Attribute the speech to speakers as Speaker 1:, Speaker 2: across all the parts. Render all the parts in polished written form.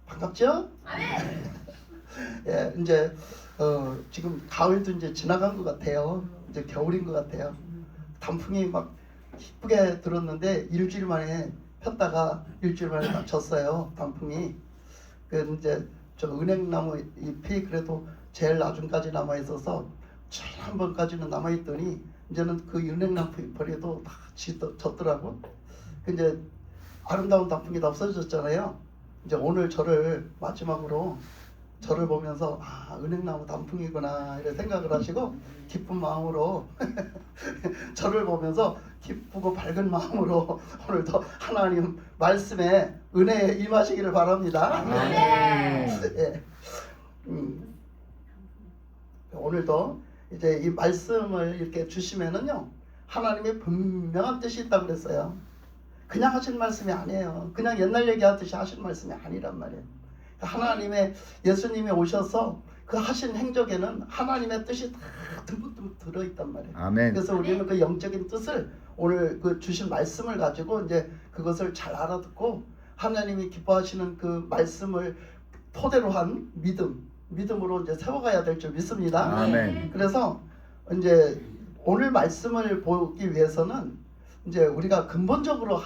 Speaker 1: 반갑죠? 예, 이제 지금 가을도 이제 지나간 것 같아요. 이제 겨울인 것 같아요. 단풍이 막 이쁘게 들었는데 일주일 만에 폈다가 일주일 만에 딱 졌어요. 단풍이. 그 이제 저 은행나무 잎이 그래도 제일 나중까지 남아 있어서 한 번까지는 남아 있더니 이제는 그 은행나무 잎벌이도 다 졌더라고. 이제 아름다운 단풍이 다 없어졌잖아요. 이제 오늘 저를 마지막으로 저를 보면서 은행나무 단풍이구나 이런 생각을 하시고 기쁜 마음으로 저를 보면서 기쁘고 밝은 마음으로 오늘도 하나님 말씀에 은혜에 임하시기를 바랍니다. 네. 오늘도 이제 이 말씀을 이렇게 주시면은요 하나님의 분명한 뜻이 있다고 그랬어요. 그냥 하신 말씀이 아니에요. 그냥 옛날 얘기하듯이 하신 말씀이 아니란 말이에요. 하나님의 예수님이 오셔서 그 하신 행적에는 하나님의 뜻이 다 듬뿍듬뿍 들어있단 말이에요.
Speaker 2: 아멘.
Speaker 1: 그래서 우리는 그 영적인 뜻을 오늘 그 주신 말씀을 가지고 이제 그것을 잘 알아듣고 하나님이 기뻐하시는 그 말씀을 토대로 한 믿음으로 이제 세워가야 될 줄 믿습니다.
Speaker 2: 아멘.
Speaker 1: 그래서 이제 오늘 말씀을 보기 위해서는 이제 우리가 근본적으로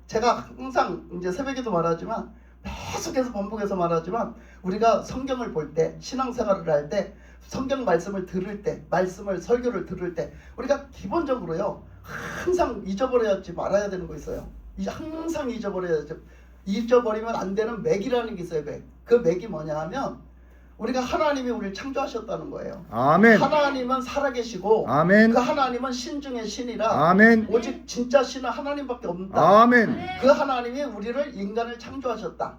Speaker 1: 제가 항상 이제 새벽에도 말하지만 계속해서 반복해서 말하지만 우리가 성경을 볼 때 신앙생활을 할 때 성경 말씀을 들을 때 설교를 들을 때 우리가 기본적으로요 항상 잊어버려야지 말아야 되는 거 있어요. 항상 잊어버리면 안 되는 맥이라는 게 있어요. 그 맥이 뭐냐 하면 우리가 하나님이 우리를 창조하셨다는 거예요.
Speaker 2: 아멘.
Speaker 1: 하나님은 살아계시고
Speaker 2: 아멘.
Speaker 1: 그 하나님은 신 중에 신이라
Speaker 2: 아멘.
Speaker 1: 오직 진짜 신은 하나님밖에 없다.
Speaker 2: 아멘.
Speaker 1: 그 하나님이 우리를 인간을 창조하셨다.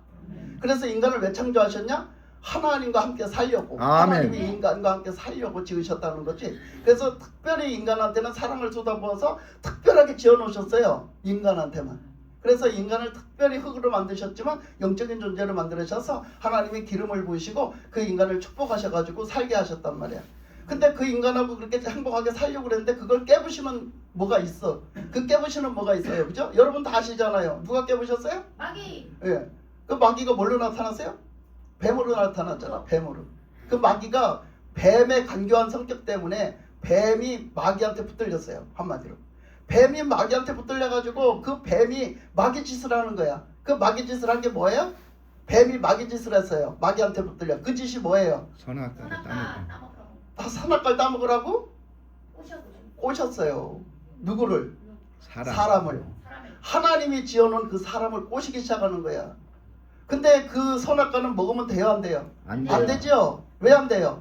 Speaker 1: 그래서 인간을 왜 창조하셨냐? 하나님과 함께 살려고.
Speaker 2: 아멘.
Speaker 1: 하나님이 인간과 함께 살려고 지으셨다는 거지. 그래서 특별히 인간한테는 사랑을 쏟아부어서 특별하게 지어놓으셨어요. 인간한테만. 그래서 인간을 특별히 흙으로 만드셨지만 영적인 존재로 만들으셔서 하나님이 기름을 부으시고 그 인간을 축복하셔가지고 살게 하셨단 말이야. 근데 그 인간하고 그렇게 행복하게 살려고 그랬는데 그걸 깨부시면 뭐가 있어. 그 깨부시는 뭐가 있어요. 그죠? 여러분 다 아시잖아요. 누가 깨부셨어요?
Speaker 3: 마귀.
Speaker 1: 예. 그 마귀가 뭘로 나타났어요? 뱀으로 나타났잖아. 뱀으로. 그 마귀가 뱀의 간교한 성격 때문에 뱀이 마귀한테 붙들렸어요. 한마디로. 뱀이 마귀한테 붙들려가지고 그 뱀이 마귀 짓을 하는 거야. 그 마귀 짓을 한 게 뭐예요? 뱀이 마귀 짓을 했어요. 마귀한테 붙들려. 그 짓이 뭐예요?
Speaker 2: 선악과를 따먹고.
Speaker 1: 다 선악과를 따먹으라고 꼬셨어요. 누구를? 사람을. 하나님이 지어놓은 그 사람을 꼬시기 시작하는 거야. 근데 그 선악과는 먹으면 돼요, 안 돼요?
Speaker 2: 안
Speaker 1: 안 되죠? 왜 안 돼요?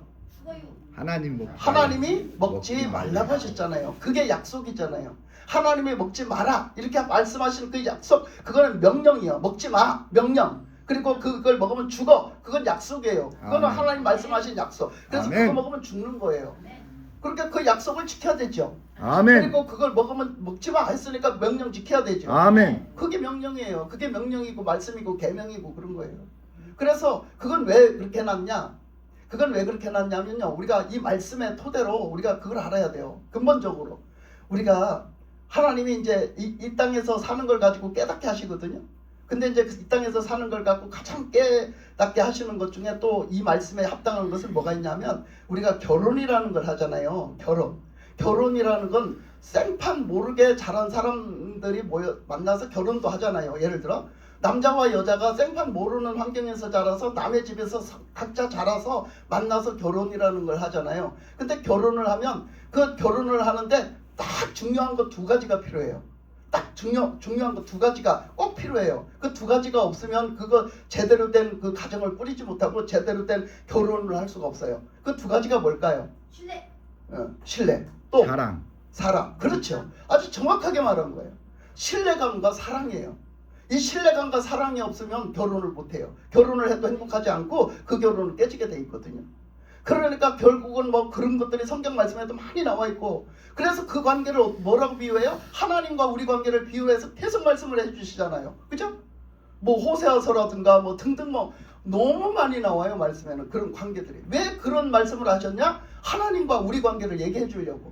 Speaker 1: 하나님이 먹지 말라고 하셨잖아요. 그게 약속이잖아요. 하나님이 먹지 마라 이렇게 말씀하시는 그 약속, 그거는 명령이에요. 먹지 마, 명령. 그리고 그걸 먹으면 죽어, 그건 약속이에요. 그거는
Speaker 2: 아멘.
Speaker 1: 하나님 말씀하신 약속. 그래서
Speaker 2: 아멘.
Speaker 1: 그거 먹으면 죽는 거예요. 그러니까 그 약속을 지켜야 되죠.
Speaker 2: 아멘.
Speaker 1: 그리고 그걸 먹으면 먹지 마 했으니까 명령 지켜야 되죠.
Speaker 2: 아멘.
Speaker 1: 그게 명령이에요. 그게 명령이고 말씀이고 계명이고 그런 거예요. 그래서 그건 왜 그렇게 해놨냐? 그건 왜 그렇게 해놨냐면요, 우리가 이 말씀의 토대로 우리가 그걸 알아야 돼요. 근본적으로 우리가 하나님이 이제 이 땅에서 사는 걸 가지고 깨닫게 하시거든요. 근데 이제 이 땅에서 사는 걸 갖고 가장 깨닫게 하시는 것 중에 또 이 말씀에 합당한 것은 뭐가 있냐면 우리가 결혼이라는 걸 하잖아요. 결혼이라는 건 생판 모르게 자란 사람들이 만나서 결혼도 하잖아요. 예를 들어 남자와 여자가 생판 모르는 환경에서 자라서 남의 집에서 각자 자라서 만나서 결혼이라는 걸 하잖아요. 근데 결혼을 하면 그 결혼을 하는데 딱 중요한 거 두 가지가 필요해요. 딱 중요한 거 두 가지가 꼭 필요해요. 그 두 가지가 없으면 그거 제대로 된 그 가정을 꾸리지 못하고 제대로 된 결혼을 할 수가 없어요. 그 두 가지가 뭘까요? 신뢰. 또 사랑. 그렇죠. 아주 정확하게 말한 거예요. 신뢰감과 사랑이에요. 이 신뢰감과 사랑이 없으면 결혼을 못해요. 결혼을 해도 행복하지 않고 그 결혼은 깨지게 돼 있거든요. 그러니까 결국은 뭐 그런 것들이 성경 말씀에도 많이 나와 있고, 그래서 그 관계를 뭐라고 비유해요? 하나님과 우리 관계를 비유해서 계속 말씀을 해주시잖아요. 그죠? 뭐 호세아서라든가 뭐 등등 뭐 너무 많이 나와요. 말씀에는 그런 관계들이. 왜 그런 말씀을 하셨냐? 하나님과 우리 관계를 얘기해 주려고.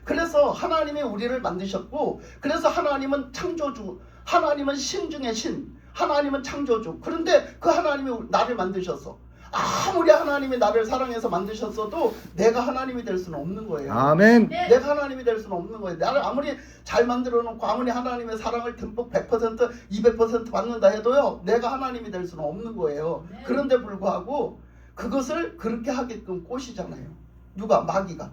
Speaker 1: 그래서 하나님이 우리를 만드셨고, 그래서 하나님은 창조주, 하나님은 신 중에 신, 하나님은 창조주. 그런데 그 하나님이 나를 만드셨어. 아무리 하나님이 나를 사랑해서 만드셨어도 내가 하나님이 될 수는 없는 거예요.
Speaker 3: 아멘.
Speaker 2: 네.
Speaker 1: 내가 하나님이 될 수는 없는 거예요. 나를 아무리 잘 만들어 놓고 아무리 하나님의 사랑을 듬뿍 100% 200% 받는다 해도요, 내가 하나님이 될 수는 없는 거예요.
Speaker 2: 네.
Speaker 1: 그런데 불구하고 그것을 그렇게 하게끔 꼬시잖아요. 누가? 마귀가.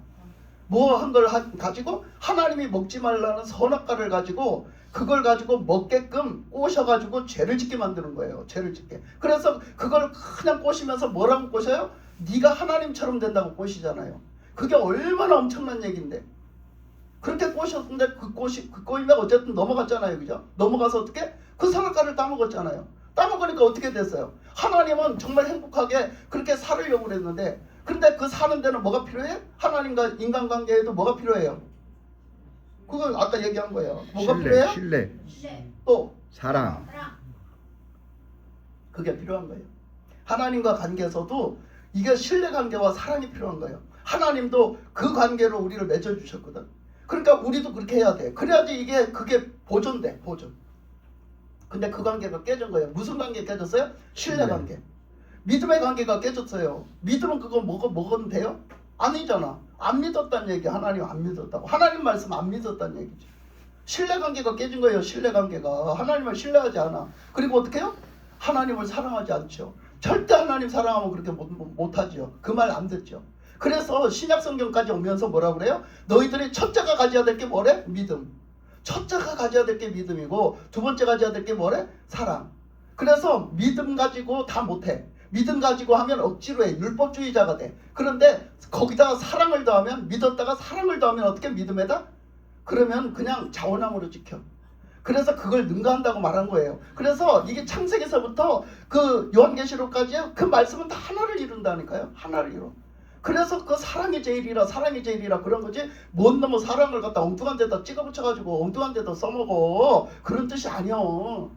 Speaker 1: 뭐 한 걸 가지고 하나님이 먹지 말라는 선악과를 가지고 그걸 가지고 먹게끔 꼬셔가지고 죄를 짓게 만드는 거예요. 죄를 짓게. 그래서 그걸 그냥 꼬시면서 뭐라고 꼬셔요? 네가 하나님처럼 된다고 꼬시잖아요. 그게 얼마나 엄청난 얘기인데. 그렇게 꼬셨는데 그 꼬이면 어쨌든 넘어갔잖아요. 그죠? 넘어가서 어떻게? 그 선악과를 따먹었잖아요. 따먹으니까 어떻게 됐어요? 하나님은 정말 행복하게 그렇게 살으려고 그랬는데, 근데 그 사는 데는 뭐가 필요해? 하나님과 인간관계에도 뭐가 필요해요? 그건 아까 얘기한 거예요. 뭐가 필요해요?
Speaker 3: 신뢰,
Speaker 2: 네.
Speaker 1: 또
Speaker 3: 사랑.
Speaker 2: 사랑.
Speaker 1: 그게 필요한 거예요. 하나님과 관계에서도 이게 신뢰관계와 사랑이 필요한 거예요. 하나님도 그 관계로 우리를 맺어주셨거든. 그러니까 우리도 그렇게 해야 돼. 그래야지 그게 보존돼. 보존. 근데 그 관계가 깨진 거예요. 무슨 관계 깨졌어요? 신뢰관계. 믿음의 관계가 깨졌어요. 믿음은 그거 먹으면 돼요? 아니잖아. 안 믿었다는 얘기. 하나님 안 믿었다고. 하나님 말씀 안 믿었다는 얘기죠. 신뢰관계가 깨진 거예요. 신뢰관계가. 하나님을 신뢰하지 않아. 그리고 어떻게 해요? 하나님을 사랑하지 않죠. 절대 하나님 사랑하면 그렇게 못하죠. 그 말 안 듣죠. 그래서 신약성경까지 오면서 뭐라고 그래요? 너희들이 첫째가 가져야 될 게 뭐래? 믿음. 첫째가 가져야 될 게 믿음이고 두 번째 가져야 될 게 뭐래? 사랑. 그래서 믿음 가지고 다 못해. 믿음 가지고 하면 억지로 해. 율법주의자가 돼. 그런데 거기다가 사랑을 더하면, 믿었다가 사랑을 더하면 어떻게 믿음에다? 그러면 그냥 자원함으로 지켜. 그래서 그걸 능가한다고 말한 거예요. 그래서 이게 창세기서부터 그 요한계시록까지 그 말씀은 다 하나를 이룬다니까요. 하나를 이뤄. 그래서 그 사랑이 제일이라, 사랑이 제일이라 그런 거지, 뭔 놈의 사랑을 갖다 엉뚱한 데다 찍어붙여가지고 엉뚱한 데다 써먹어. 그런 뜻이 아니요.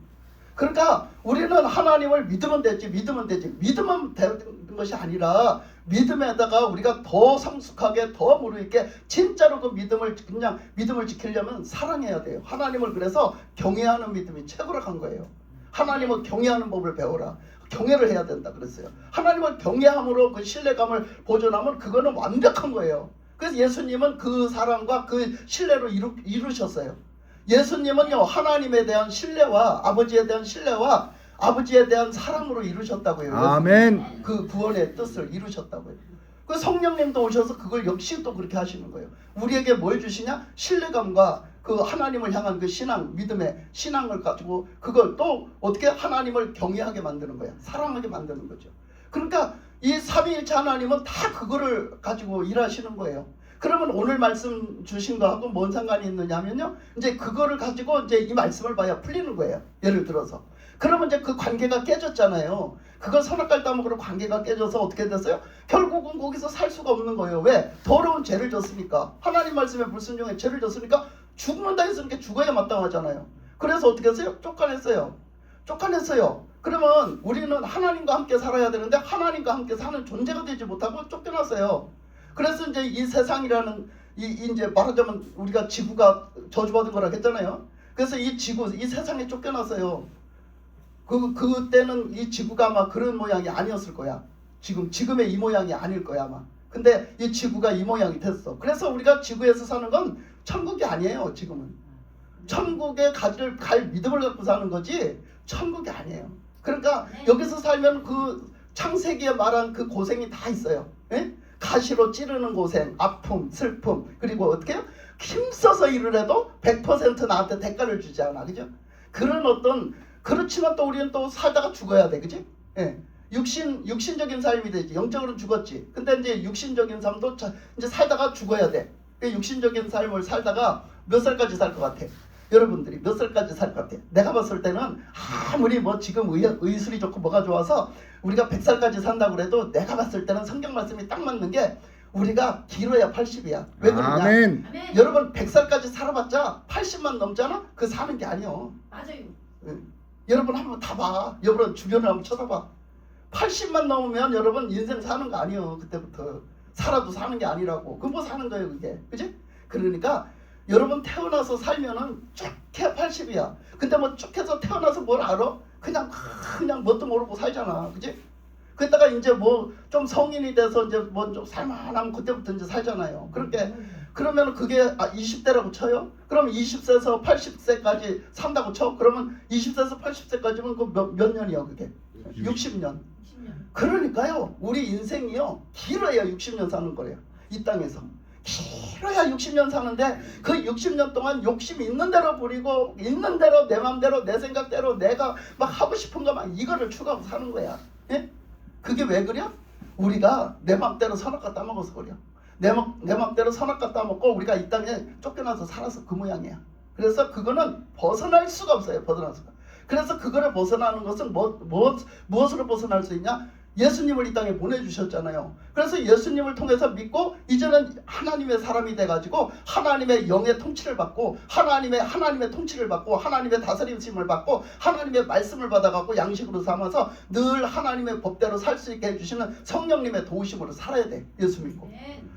Speaker 1: 그러니까 우리는 하나님을 믿으면 되지. 믿으면 되는 것이 아니라 믿음에다가 우리가 더 성숙하게, 더 무르익게 진짜로 그 믿음을 지키려면 사랑해야 돼요. 하나님을 그래서 경외하는 믿음이 최고로 간 거예요. 하나님을 경외하는 법을 배워라. 경외를 해야 된다 그랬어요. 하나님을 경외함으로 그 신뢰감을 보존하면 그거는 완벽한 거예요. 그래서 예수님은 그 사랑과 그 신뢰로 이루셨어요. 예수님은요, 하나님에 대한 신뢰와 아버지에 대한 신뢰와 아버지에 대한 사랑으로 이루셨다고요.
Speaker 3: 아멘.
Speaker 1: 그 구원의 뜻을 이루셨다고요. 그 성령님도 오셔서 그걸 역시 또 그렇게 하시는 거예요. 우리에게 뭘 주시냐? 신뢰감과 그 하나님을 향한 그 신앙, 믿음의 신앙을 가지고 그걸 또 어떻게 하나님을 경외하게 만드는 거야. 사랑하게 만드는 거죠. 그러니까 이 삼위일체 하나님은 다 그거를 가지고 일하시는 거예요. 그러면 오늘 말씀 주신 거하고 뭔 상관이 있느냐면요, 이제 그거를 가지고 이제 이 말씀을 봐야 풀리는 거예요. 예를 들어서. 그러면 이제 그 관계가 깨졌잖아요. 그걸 선악과를 따먹으로 관계가 깨져서 어떻게 됐어요? 결국은 거기서 살 수가 없는 거예요. 왜? 더러운 죄를 졌으니까. 하나님 말씀에 불순종해 죄를 졌으니까 죽는다 했으니까 죽어야 마땅하잖아요. 그래서 어떻게 했어요? 쫓아냈어요. 그러면 우리는 하나님과 함께 살아야 되는데 하나님과 함께 사는 존재가 되지 못하고 쫓겨났어요. 그래서 이제 이 세상이라는 이제 말하자면 우리가 지구가 저주받은 거라고 했잖아요. 그래서 이 지구, 이 세상에 쫓겨났어요. 그때는 이 지구가 아마 그런 모양이 아니었을 거야. 지금의 이 모양이 아닐 거야 아마. 근데 이 지구가 이 모양이 됐어. 그래서 우리가 지구에서 사는 건 천국이 아니에요. 지금은 천국에 갈 믿음을 갖고 사는 거지 천국이 아니에요. 그러니까 여기서 살면 그 창세기에 말한 그 고생이 다 있어요. 예? 가시로 찌르는 고생, 아픔, 슬픔, 그리고 어떻게 해요? 힘써서 일을 해도 100% 나한테 대가를 주지 않아. 그죠? 그런 어떤, 그렇지만 또 우리는 또 살다가 죽어야 돼. 그지? 예. 육신적인 삶이 되지. 영적으로는 죽었지. 근데 이제 육신적인 삶도 이제 살다가 죽어야 돼. 육신적인 삶을 살다가 몇 살까지 살 것 같아? 여러분들이 몇 살까지 살 것 같아? 내가 봤을 때는 아무리 뭐 지금 의술이 좋고 뭐가 좋아서 우리가 100살까지 산다고 그래도 내가 봤을 때는 성경 말씀이 딱 맞는 게 우리가 길어야 80이야. 왜 그러냐?
Speaker 3: 아멘.
Speaker 1: 여러분 100살까지 살아봤자 80만 넘잖아? 그 사는 게 아니요.
Speaker 2: 맞아요.
Speaker 1: 여러분 한번 다 봐. 여러분 주변을 한번 쳐다봐. 80만 넘으면 여러분 인생 사는 거 아니요. 그때부터 살아도 사는 게 아니라고. 그뭐 사는 거예요 그게. 그지? 그러니까 여러분 태어나서 살면은 쭉 해 80이야. 근데 뭐 쭉 해서 태어나서 뭘 알아? 그냥 뭣도 모르고 살잖아, 그지? 그러다가 이제 뭐 좀 성인이 돼서 이제 뭐 좀 살만하면 그때부터 이제 살잖아요. 그렇게 그러면 그게 20대라고 쳐요. 그럼 20세에서 80세까지 산다고 쳐. 그러면 20세에서 80세까지면 그 몇 년이요, 그게? 60년.
Speaker 2: 60년.
Speaker 1: 그러니까요, 우리 인생이요 길어야 60년 사는 거예요. 이 땅에서 길어야 60년 사는데 그 60년 동안 욕심 있는 대로 부리고 있는 대로 내 맘대로 내 생각대로 내가 막 하고 싶은 거 막 이거를 추구하고 사는 거야. 예? 그게 왜 그래? 우리가 내 맘대로 선악과 따먹어서 그래. 내 맘대로 선악과 따먹고 우리가 이 땅에 쫓겨나서 살아서 그 모양이야. 그래서 그거는 벗어날 수가 없어요. 벗어날 수가. 그래서 그거를 벗어나는 것은 무엇으로 벗어날 수 있냐? 예수님을 이 땅에 보내주셨잖아요. 그래서 예수님을 통해서 믿고 이제는 하나님의 사람이 돼가지고 하나님의 영의 통치를 받고 하나님의 통치를 받고 하나님의 다스림을 받고 하나님의 말씀을 받아갖고 양식으로 삼아서 늘 하나님의 법대로 살 수 있게 해주시는 성령님의 도우심으로 살아야 돼. 예수 믿고.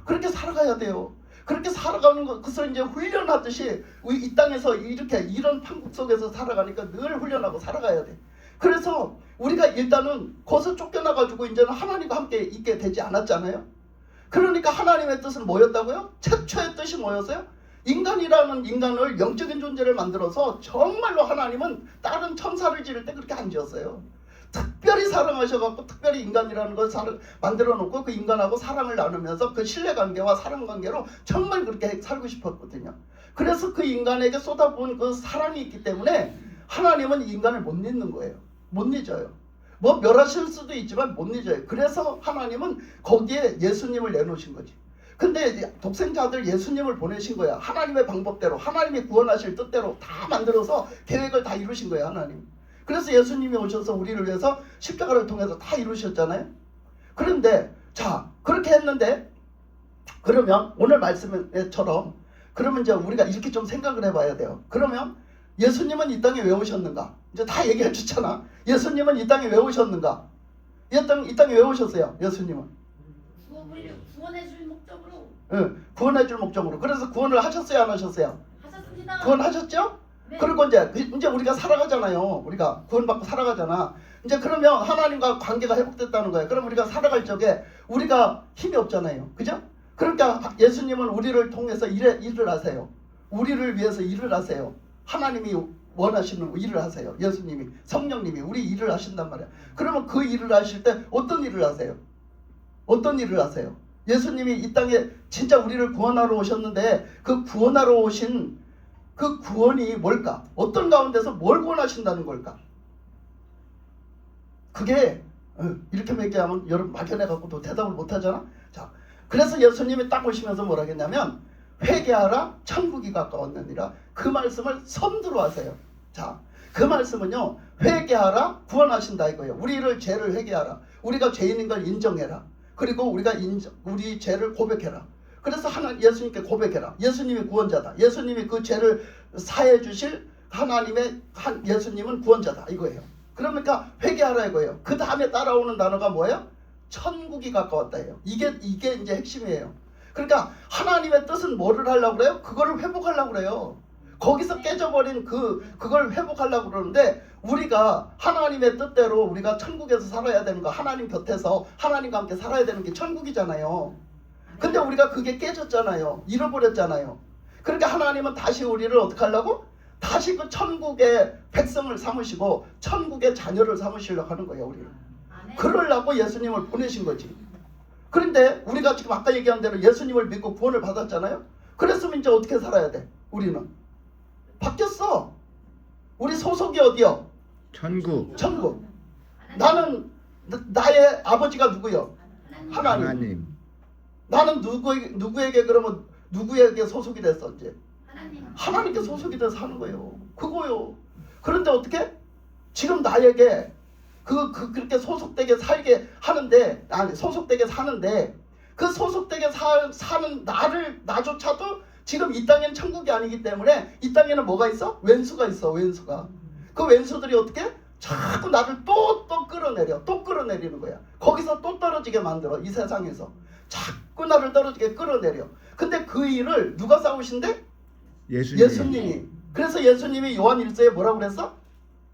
Speaker 1: 그렇게 살아가야 돼요. 그렇게 살아가는 것을 이제 훈련하듯이 이 땅에서 이렇게 이런 판국 속에서 살아가니까 늘 훈련하고 살아가야 돼. 그래서 우리가 일단은 거기서 쫓겨나가지고 이제는 하나님과 함께 있게 되지 않았잖아요. 그러니까 하나님의 뜻은 뭐였다고요? 최초의 뜻이 뭐였어요? 인간이라는 인간을 영적인 존재를 만들어서 정말로 하나님은 다른 천사를 지을 때 그렇게 안 지었어요. 특별히 사랑하셔갖고 특별히 인간이라는 걸 만들어 놓고 그 인간하고 사랑을 나누면서 그 신뢰관계와 사랑관계로 정말 그렇게 살고 싶었거든요. 그래서 그 인간에게 쏟아부은 그 사랑이 있기 때문에 하나님은 인간을 못 잊는 거예요. 못 잊어요. 뭐 멸하실 수도 있지만 못 잊어요. 그래서 하나님은 거기에 예수님을 내놓으신 거지. 근데 독생자들 예수님을 보내신 거야. 하나님의 방법대로 하나님이 구원하실 뜻대로 다 만들어서 계획을 다 이루신 거예요. 하나님. 그래서 예수님이 오셔서 우리를 위해서 십자가를 통해서 다 이루셨잖아요. 그런데 자 그렇게 했는데 그러면 오늘 말씀처럼 그러면 이제 우리가 이렇게 좀 생각을 해봐야 돼요. 그러면 예수님은 이 땅에 왜 오셨는가? 이제 다 얘기해 주잖아. 예수님은 이 땅에 왜 오셨는가? 이 땅에 왜 오셨어요? 예수님은
Speaker 2: 구원해 줄 목적으로.
Speaker 1: 응, 구원해 줄 목적으로. 그래서 구원을 하셨어요, 안 하셨어요?
Speaker 2: 하셨습니다.
Speaker 1: 구원하셨죠?
Speaker 2: 네.
Speaker 1: 그리고 이제 우리가 살아가잖아요. 우리가 구원받고 살아가잖아. 이제 그러면 하나님과 관계가 회복됐다는 거예요. 그럼 우리가 살아갈 적에 우리가 힘이 없잖아요. 그죠? 그러니까 예수님은 우리를 통해서 일을 하세요. 우리를 위해서 일을 하세요. 하나님이 원하시는 일을 하세요. 예수님이 성령님이 우리 일을 하신단 말이야. 그러면 그 일을 하실 때 어떤 일을 하세요? 어떤 일을 하세요? 예수님이 이 땅에 진짜 우리를 구원하러 오셨는데 그 구원하러 오신 그 구원이 뭘까? 어떤 가운데서 뭘 구원하신다는 걸까? 그게 이렇게 얘기하면 여러분 막연해갖고 또 대답을 못하잖아. 자, 그래서 예수님이 딱 오시면서 뭐라 했냐면 회개하라 천국이 가까웠느니라. 그 말씀을 선두로 하세요. 자, 그 말씀은요 회개하라 구원하신다 이거예요. 우리를 죄를 회개하라. 우리가 죄인인 걸 인정해라. 그리고 우리가 우리 죄를 고백해라. 그래서 예수님께 고백해라. 예수님이 구원자다. 예수님이 그 죄를 사해 주실 예수님은 구원자다 이거예요. 그러니까 회개하라 이거예요. 그 다음에 따라오는 단어가 뭐예요? 천국이 가까웠다예요. 이게 이제 핵심이에요. 그러니까 하나님의 뜻은 뭐를 하려고 그래요? 그거를 회복하려고 그래요. 거기서 깨져버린 그걸 회복하려고 그러는데 우리가 하나님의 뜻대로 우리가 천국에서 살아야 되는 거 하나님 곁에서 하나님과 함께 살아야 되는 게 천국이잖아요. 근데 우리가 그게 깨졌잖아요. 잃어버렸잖아요. 그러니까 하나님은 다시 우리를 어떻게 하려고? 다시 그 천국의 백성을 삼으시고 천국의 자녀를 삼으시려고 하는 거예요. 우리를. 그러려고 예수님을 보내신 거지. 그런데 우리가 지금 아까 얘기한 대로 예수님을 믿고 구원을 받았잖아요. 그랬으면 이제 어떻게 살아야 돼? 우리는 바뀌었어. 우리 소속이 어디요?
Speaker 3: 천국.
Speaker 1: 천국. 나는 나의 아버지가 누구요? 하나님. 나는 누구에게 그러면 누구에게 소속이 됐어 이제? 하나님께 소속이 돼서 사는 거예요. 그거요. 그런데 어떻게? 지금 나에게 그렇게 소속되게 살게 하는데 소속되게 사는데 그 소속되게 사는 나조차도 지금 이 땅에는 천국이 아니기 때문에 이 땅에는 뭐가 있어? 왼수가 있어. 왼수가. 그 왼수들이 어떻게? 자꾸 나를 또 끌어내리는 거야. 거기서 또 떨어지게 만들어. 이 세상에서 자꾸 나를 떨어지게 끌어내려. 근데 그 일을 누가 싸우신대? 예수님이. 그래서 예수님이 요한 1서에 뭐라고 그랬어?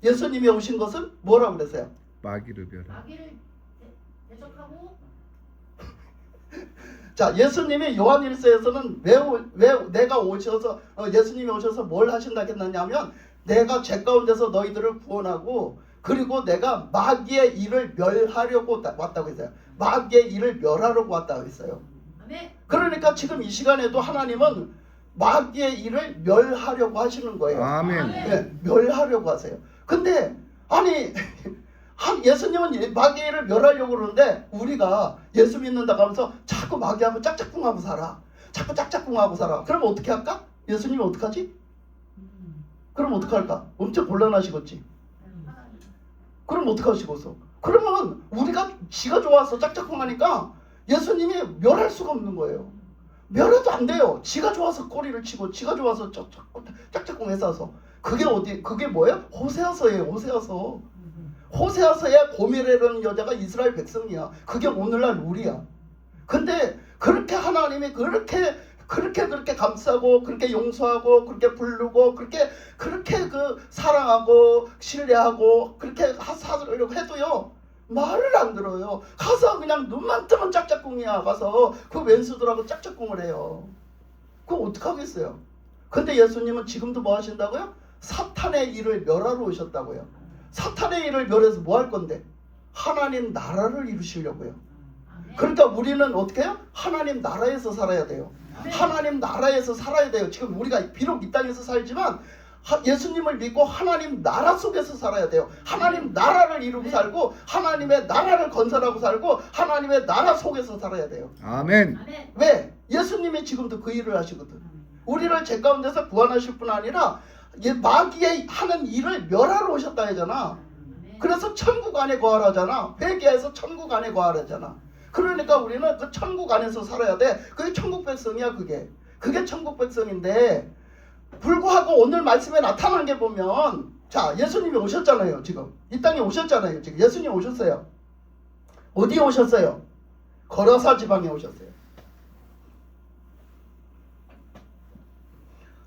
Speaker 1: 예수님이 오신 것은 뭐라고 그랬어요?
Speaker 3: 마귀를 멸하.
Speaker 2: 마귀를 대적하고
Speaker 1: 자, 예수님이 요한일서에서는 왜 내가 오셔서 예수님이 오셔서 뭘 하신다 했느냐면 내가 죄 가운데서 너희들을 구원하고 그리고 내가 마귀의 일을 멸하려고 왔다고 했어요. 마귀의 일을 멸하려고 왔다고 했어요.
Speaker 2: 아멘.
Speaker 1: 그러니까 지금 이 시간에도 하나님은 마귀의 일을 멸하려고 하시는 거예요.
Speaker 3: 아멘.
Speaker 1: 네, 멸하려고 하세요. 근데 아니 예수님은 마귀의 일을 멸하려고 그러는데 우리가 예수 믿는다고 하면서 자꾸 마귀하고 짝짝꿍하고 살아. 자꾸 짝짝꿍하고 살아. 그러면 어떻게 할까? 예수님이 어떡하지? 그럼 어떡할까? 엄청 곤란하시겠지. 그럼 어떡하시겠어? 그러면 우리가 지가 좋아서 짝짝꿍하니까 예수님이 멸할 수가 없는 거예요. 멸해도 안 돼요. 지가 좋아서 꼬리를 치고 지가 좋아서 짝짝꿍 해서 그게 뭐예요? 호세아서예요. 호세아서. 호세아서의 고멜이라는 여자가 이스라엘 백성이야. 그게 오늘날 우리야. 근데 그렇게 하나님이 그렇게 감싸고 그렇게 용서하고 그렇게 부르고 그렇게 그 사랑하고 신뢰하고 그렇게 하려고 해도요 말을 안 들어요. 가서 그냥 눈만 뜨면 짝짝꿍이야. 가서 그 왼수들하고 짝짝꿍을 해요. 그거 어떡하겠어요? 근데 예수님은 지금도 뭐 하신다고요? 사탄의 일을 멸하러 오셨다고요. 사탄의 일을 멸해서 뭐 할 건데? 하나님 나라를 이루시려고요. 그러니까 우리는 어떻게 해요? 하나님 나라에서 살아야 돼요. 하나님 나라에서 살아야 돼요. 지금 우리가 비록 이 땅에서 살지만 예수님을 믿고 하나님 나라 속에서 살아야 돼요. 하나님 나라를 이루고 살고 하나님의 나라를 건설하고 살고 하나님의 나라 속에서 살아야 돼요.
Speaker 3: 아멘.
Speaker 1: 왜? 예수님이 지금도 그 일을 하시거든. 우리를 죄 가운데서 구원하실 뿐 아니라 마귀의 하는 일을 멸하러 오셨다 하잖아. 그래서 천국 안에 거하라잖아. 회개해서 천국 안에 거하라잖아. 그러니까 우리는 그 천국 안에서 살아야 돼. 그게 천국 백성이야. 그게 천국 백성인데 불구하고 오늘 말씀에 나타난 게 보면 자 예수님이 오셨잖아요. 지금 이 땅에 오셨잖아요. 지금 예수님 오셨어요. 어디에 오셨어요? 거라사 지방에 오셨어요.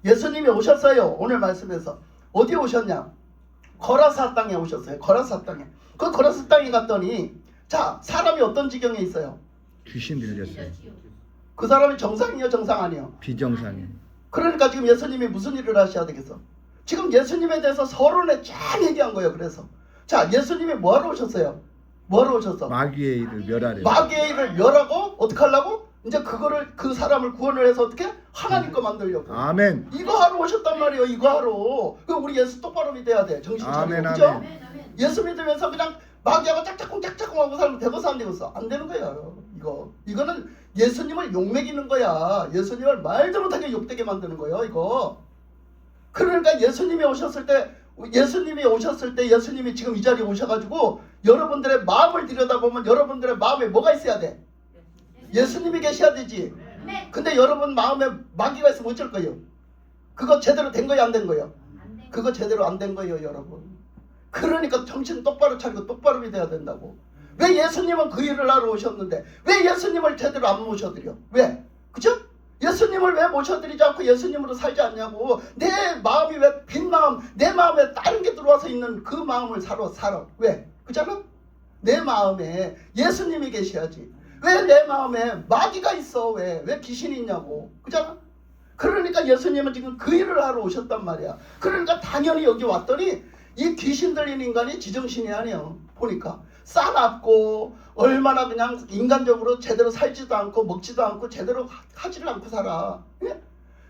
Speaker 1: 예수님이 오셨어요. 오늘 말씀에서 어디에 오셨냐? 거라사 땅에 오셨어요. 거라사 땅에. 그 거라사 땅에 갔더니 자 사람이 어떤 지경에 있어요?
Speaker 3: 귀신 들렸어요.
Speaker 1: 그 사람이 정상이요 정상 아니요?
Speaker 3: 비정상이에요.
Speaker 1: 그러니까 지금 예수님이 무슨 일을 하셔야 되겠어? 지금 예수님에 대해서 서론에 쫙 얘기한 거예요. 그래서 자 예수님이 뭐하러 오셨어요? 뭐하러 오셨어?
Speaker 3: 마귀의 일을 멸하려.
Speaker 1: 마귀의 일을 멸하고 어떻게 하려고? 이제 그 사람을 구원을 해서 어떻게? 하나님 거 만들려고.
Speaker 3: 아멘.
Speaker 1: 이거 하러 오셨단 말이에요. 이거 하러. 그 우리 예수 똑바로 믿어야 돼. 정신 차리고.
Speaker 3: 아멘,
Speaker 1: 그죠?
Speaker 3: 아멘.
Speaker 1: 예수 믿으면서 그냥 마귀하고 짝짝꿍 하고 살면 되겠어 안 되겠어? 안 되는 거예요. 이거는 예수님을 욕먹이는 거야. 예수님을 말도 못하게 욕되게 만드는 거예요. 이거. 그러니까 예수님이 오셨을 때 예수님이 지금 이 자리에 오셔가지고 여러분들의 마음을 들여다보면 여러분들의 마음에 뭐가 있어야 돼? 예수님이 계셔야 되지. 근데 여러분 마음에 마귀가 있으면 어쩔 거예요? 그거 제대로 된 거예요? 안 된 거예요? 그거 제대로 안 된 거예요 여러분. 그러니까 정신 똑바로 차리고 똑바로 믿어야 된다고. 왜 예수님은 그 일을 하러 오셨는데 왜 예수님을 제대로 안 모셔드려? 왜? 그죠? 예수님을 왜 모셔드리지 않고 예수님으로 살지 않냐고. 내 마음이 왜 빈 마음, 내 마음에 다른 게 들어와서 있는 그 마음을 살아. 왜? 그잖아? 내 마음에 예수님이 계셔야지. 왜 내 마음에 마귀가 있어? 왜 귀신이 있냐고. 그잖아? 그러니까 예수님은 지금 그 일을 하러 오셨단 말이야. 그러니까 당연히 여기 왔더니 이 귀신 들린 인간이 지정신이 아니에요. 보니까 싸납고 얼마나 그냥 인간적으로 제대로 살지도 않고 먹지도 않고 제대로 하지를 않고 살아. 예?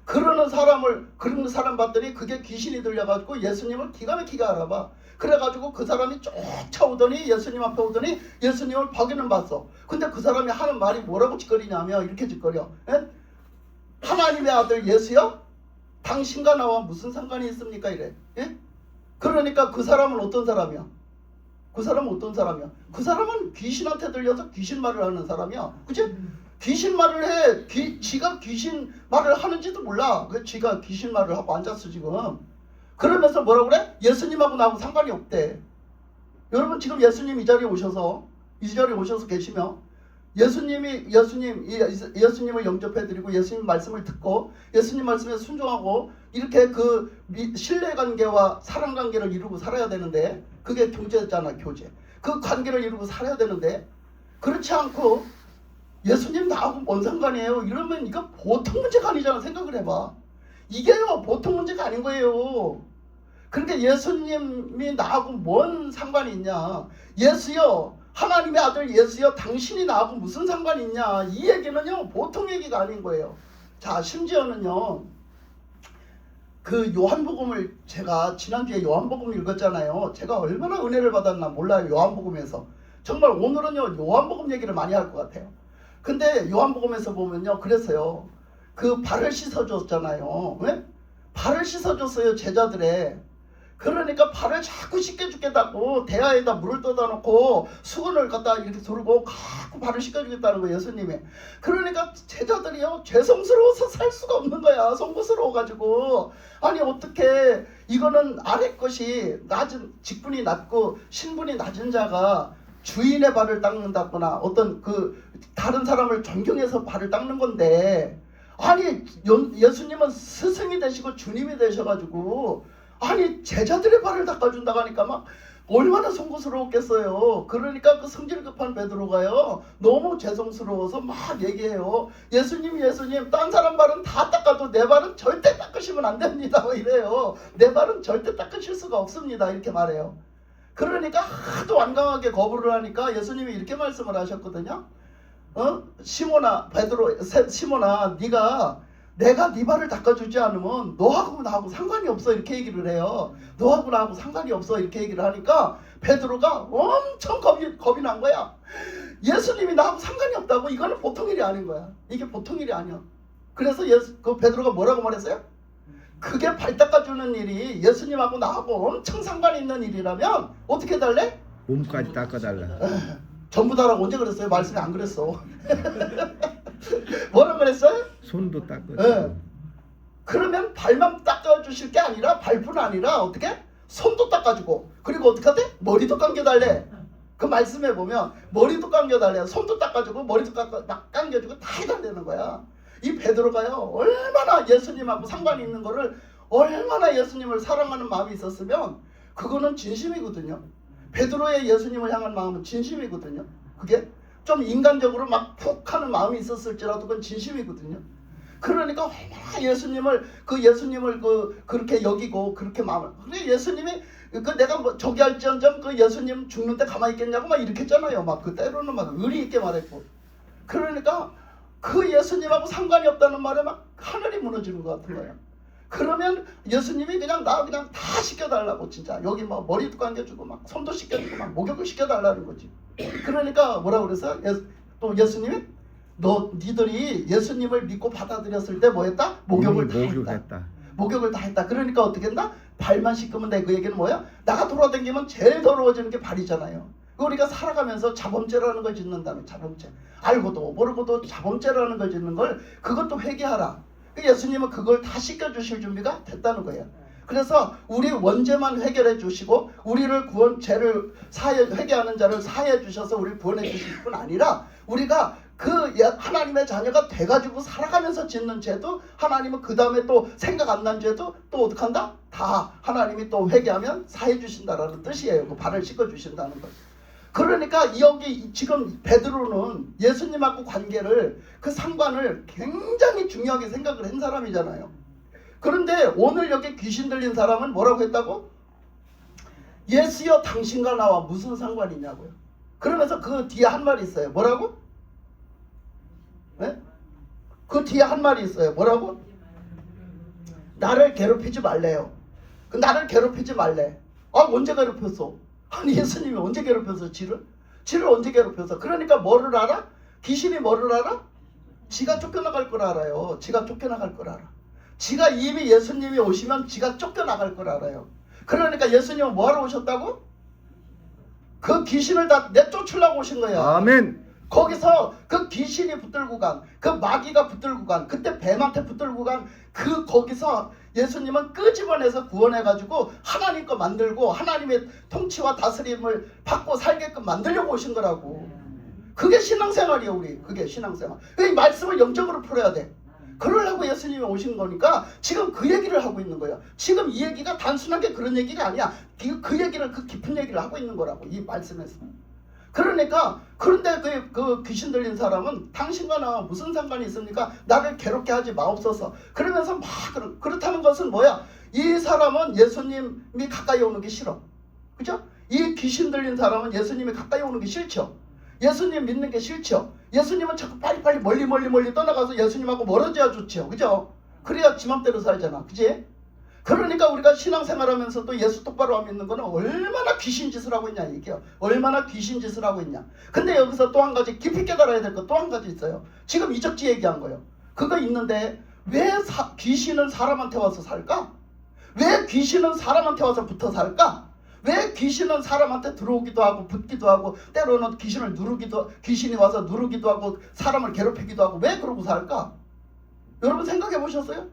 Speaker 1: 그런 사람 봤더니 그게 귀신이 들려가지고 예수님을 기가 막히게 알아봐. 그래가지고 그 사람이 쫓아오더니 예수님 앞에 오더니 예수님을 보기는 봤어. 근데 그 사람이 하는 말이 뭐라고 짓거리냐면 이렇게 짓거려. 예? 하나님의 아들 예수요? 당신과 나와 무슨 상관이 있습니까? 이래. 예? 그러니까 그 사람은 어떤 사람이야? 그 사람은 귀신한테 들려서 귀신 말을 하는 사람이야. 그치? 귀신 말을 해. 지가 귀신 말을 하는지도 몰라. 지가 귀신 말을 하고 앉았어 지금. 그러면서 뭐라고 그래? 예수님하고 나하고 상관이 없대. 여러분 지금 예수님 이 자리에 오셔서 계시며 예수님을 영접해드리고 예수님 말씀을 듣고 예수님 말씀에 순종하고 이렇게 그 신뢰관계와 사랑관계를 이루고 살아야 되는데 그게 교제잖아. 교제. 그 관계를 이루고 살아야 되는데 그렇지 않고 예수님 나하고 뭔 상관이에요? 이러면 이거 보통 문제가 아니잖아. 생각을 해봐. 이게요 보통 문제가 아닌 거예요. 그러니까 예수님이 나하고 뭔 상관이 있냐. 예수여, 하나님의 아들 예수여, 당신이 나하고 무슨 상관이 있냐. 이 얘기는요 보통 얘기가 아닌 거예요. 자, 심지어는요 그 요한복음을 제가 지난주에 요한복음 읽었잖아요. 제가 얼마나 은혜를 받았나 몰라요. 요한복음에서 정말 오늘은요 요한복음 얘기를 많이 할 것 같아요. 근데 요한복음에서 보면요 그래서요 그 발을 씻어줬잖아요. 왜? 발을 씻어줬어요 제자들의. 그러니까 발을 자꾸 씻겨주겠다고 대야에다 물을 떠다 놓고 수건을 갖다 이렇게 들고 자꾸 발을 씻겨주겠다는 거예요 예수님이. 그러니까 제자들이요 죄송스러워서 살 수가 없는 거야. 송구스러워가지고. 아니 어떻게 이거는 아래 것이 낮은 직분이 낮고 신분이 낮은 자가 주인의 발을 닦는다거나 어떤 그 다른 사람을 존경해서 발을 닦는 건데, 아니 예수님은 스승이 되시고 주님이 되셔가지고 아니 제자들의 발을 닦아준다고 하니까 막 얼마나 송구스러웠겠어요. 그러니까 그 성질 급한 베드로가요 너무 죄송스러워서 막 얘기해요. 예수님 딴 사람 발은 다 닦아도 내 발은 절대 닦으시면 안 됩니다 이래요. 내 발은 절대 닦으실 수가 없습니다 이렇게 말해요. 그러니까 하도 완강하게 거부를 하니까 예수님이 이렇게 말씀을 하셨거든요. 시몬아, 시몬아, 내가 네 발을 닦아주지 않으면 너하고 나하고 상관이 없어 이렇게 얘기를 해요. 너하고 나하고 상관이 없어 이렇게 얘기를 하니까 베드로가 엄청 겁이 난 거야. 예수님이 나하고 상관이 없다고? 이거는 보통 일이 아닌 거야. 이게 보통 일이 아니야. 그래서 그 베드로가 뭐라고 말했어요? 그게 발 닦아주는 일이 예수님하고 나하고 엄청 상관이 있는 일이라면 어떻게 해달래?
Speaker 3: 몸까지 닦아달라.
Speaker 1: 전부 다라고 언제 그랬어요? 말씀이 안 그랬어. 뭐라고 그랬어요?
Speaker 3: 손도 닦아.
Speaker 1: 네. 그러면 발만 닦아주실 게 아니라 발뿐 아니라 어떻게? 손도 닦아주고 그리고 어떻게 하대? 머리도 감겨달래. 그 말씀에 보면 머리도 감겨달래. 손도 닦아주고 머리도 감겨주고 다 해달라는 거야. 이 베드로가요 얼마나 예수님하고 상관이 있는 거를 얼마나 예수님을 사랑하는 마음이 있었으면 그거는 진심이거든요. 베드로의 예수님을 향한 마음은 진심이거든요. 그게 좀 인간적으로 막 푹 하는 마음이 있었을지라도 그건 진심이거든요. 그러니까 얼마나 예수님을 그렇게 여기고 그렇게 마음을. 그래 예수님이 내가 뭐 저기 할지언정 그 예수님 죽는데 가만히 있겠냐고 막 이렇게 했잖아요. 막 그 때로는 막 의리 있게 말했고. 그러니까 그 예수님하고 상관이 없다는 말에 막 하늘이 무너지는 것 같은 거예요. 그러면 예수님이 그냥 다 씻겨달라고 진짜 여기 막 머리도 감겨주고 막 손도 씻겨주고 막 목욕을 시켜달라는 거지. 그러니까 뭐라고 그랬어요? 또 예수님이 니들이 예수님을 믿고 받아들였을 때 뭐 했다? 목욕을 다 했다. 목욕을 다 했다. 그러니까 어떻게 했나? 발만 씻으면 돼. 그 얘기는 뭐야? 나가 돌아다니면 제일 더러워지는 게 발이잖아요. 우리가 살아가면서 자범죄라는 걸 짓는다는 자범죄. 알고도 모르고도 자범죄라는 걸 짓는 걸 그것도 회개하라. 예수님은 그걸 다 씻겨주실 준비가 됐다는 거예요. 그래서 우리 원죄만 해결해 주시고 우리를 죄를 회개하는 자를 사해 주셔서 우리를 구원해 주실 뿐 아니라 우리가 그 하나님의 자녀가 돼가지고 살아가면서 짓는 죄도 하나님은 그 다음에 또 생각 안 난 죄도 또 어떻게 한다? 다 하나님이 또 회개하면 사해 주신다라는 뜻이에요. 그 발을 씻어 주신다는 거예요. 그러니까 여기 지금 베드로는 예수님하고 관계를 그 상관을 굉장히 중요하게 생각을 한 사람이잖아요. 그런데 오늘 여기 귀신 들린 사람은 뭐라고 했다고? 예수여 당신과 나와 무슨 상관이냐고요. 그러면서 그 뒤에 한 말이 있어요. 뭐라고? 네? 그 뒤에 한 말이 있어요. 뭐라고? 나를 괴롭히지 말래요. 나를 괴롭히지 말래. 언제 괴롭혔어? 아니 예수님이 언제 괴롭혔어? 지를 언제 괴롭혔어? 그러니까 뭐를 알아? 귀신이 뭐를 알아? 지가 쫓겨나갈 걸 알아요. 지가 쫓겨나갈 걸 알아. 지가 이미 예수님이 오시면 지가 쫓겨나갈 걸 알아요. 그러니까 예수님은 뭐하러 오셨다고? 그 귀신을 다 내쫓으려고 오신 거야.
Speaker 3: 아멘.
Speaker 1: 거기서 그 귀신이 붙들고 간, 그 마귀가 붙들고 간, 그때 뱀한테 붙들고 간 거기서 예수님은 끄집어내서 구원해가지고 하나님 거 만들고 하나님의 통치와 다스림을 받고 살게끔 만들려고 오신 거라고. 그게 신앙생활이에요. 우리 그게 신앙생활. 이 말씀을 영적으로 풀어야 돼. 그러려고 예수님이 오신 거니까 지금 그 얘기를 하고 있는 거예요. 지금 이 얘기가 단순하게 그런 얘기가 아니야. 그 얘기를, 그 깊은 얘기를 하고 있는 거라고, 이 말씀에서. 그러니까 그런데 그 귀신 들린 사람은 당신과 나 무슨 상관이 있습니까? 나를 괴롭게 하지 마옵소서. 그러면서 막 그렇다는 것은 뭐야? 이 사람은 예수님이 가까이 오는 게 싫어. 그죠? 이 귀신 들린 사람은 예수님이 가까이 오는 게 싫죠. 예수님 믿는 게 싫죠. 예수님은 자꾸 빨리빨리 멀리 떠나가서 예수님하고 멀어져야 좋죠. 그죠? 그래야 지 맘대로 살잖아. 그지? 그러니까 우리가 신앙생활하면서도 예수 똑바로 안 믿는 거는 얼마나 귀신 짓을 하고 있냐 이게요. 얼마나 귀신 짓을 하고 있냐. 근데 여기서 또 한 가지 깊이 깨달아야 될 거 또 한 가지 있어요. 지금 이적지 얘기한 거예요. 그거 있는데 왜 귀신은 사람한테 와서 살까? 왜 귀신은 사람한테 와서 붙어 살까? 왜 귀신은 사람한테 들어오기도 하고 붙기도 하고 때로는 귀신이 와서 누르기도 하고 사람을 괴롭히기도 하고 왜 그러고 살까? 여러분 생각해 보셨어요?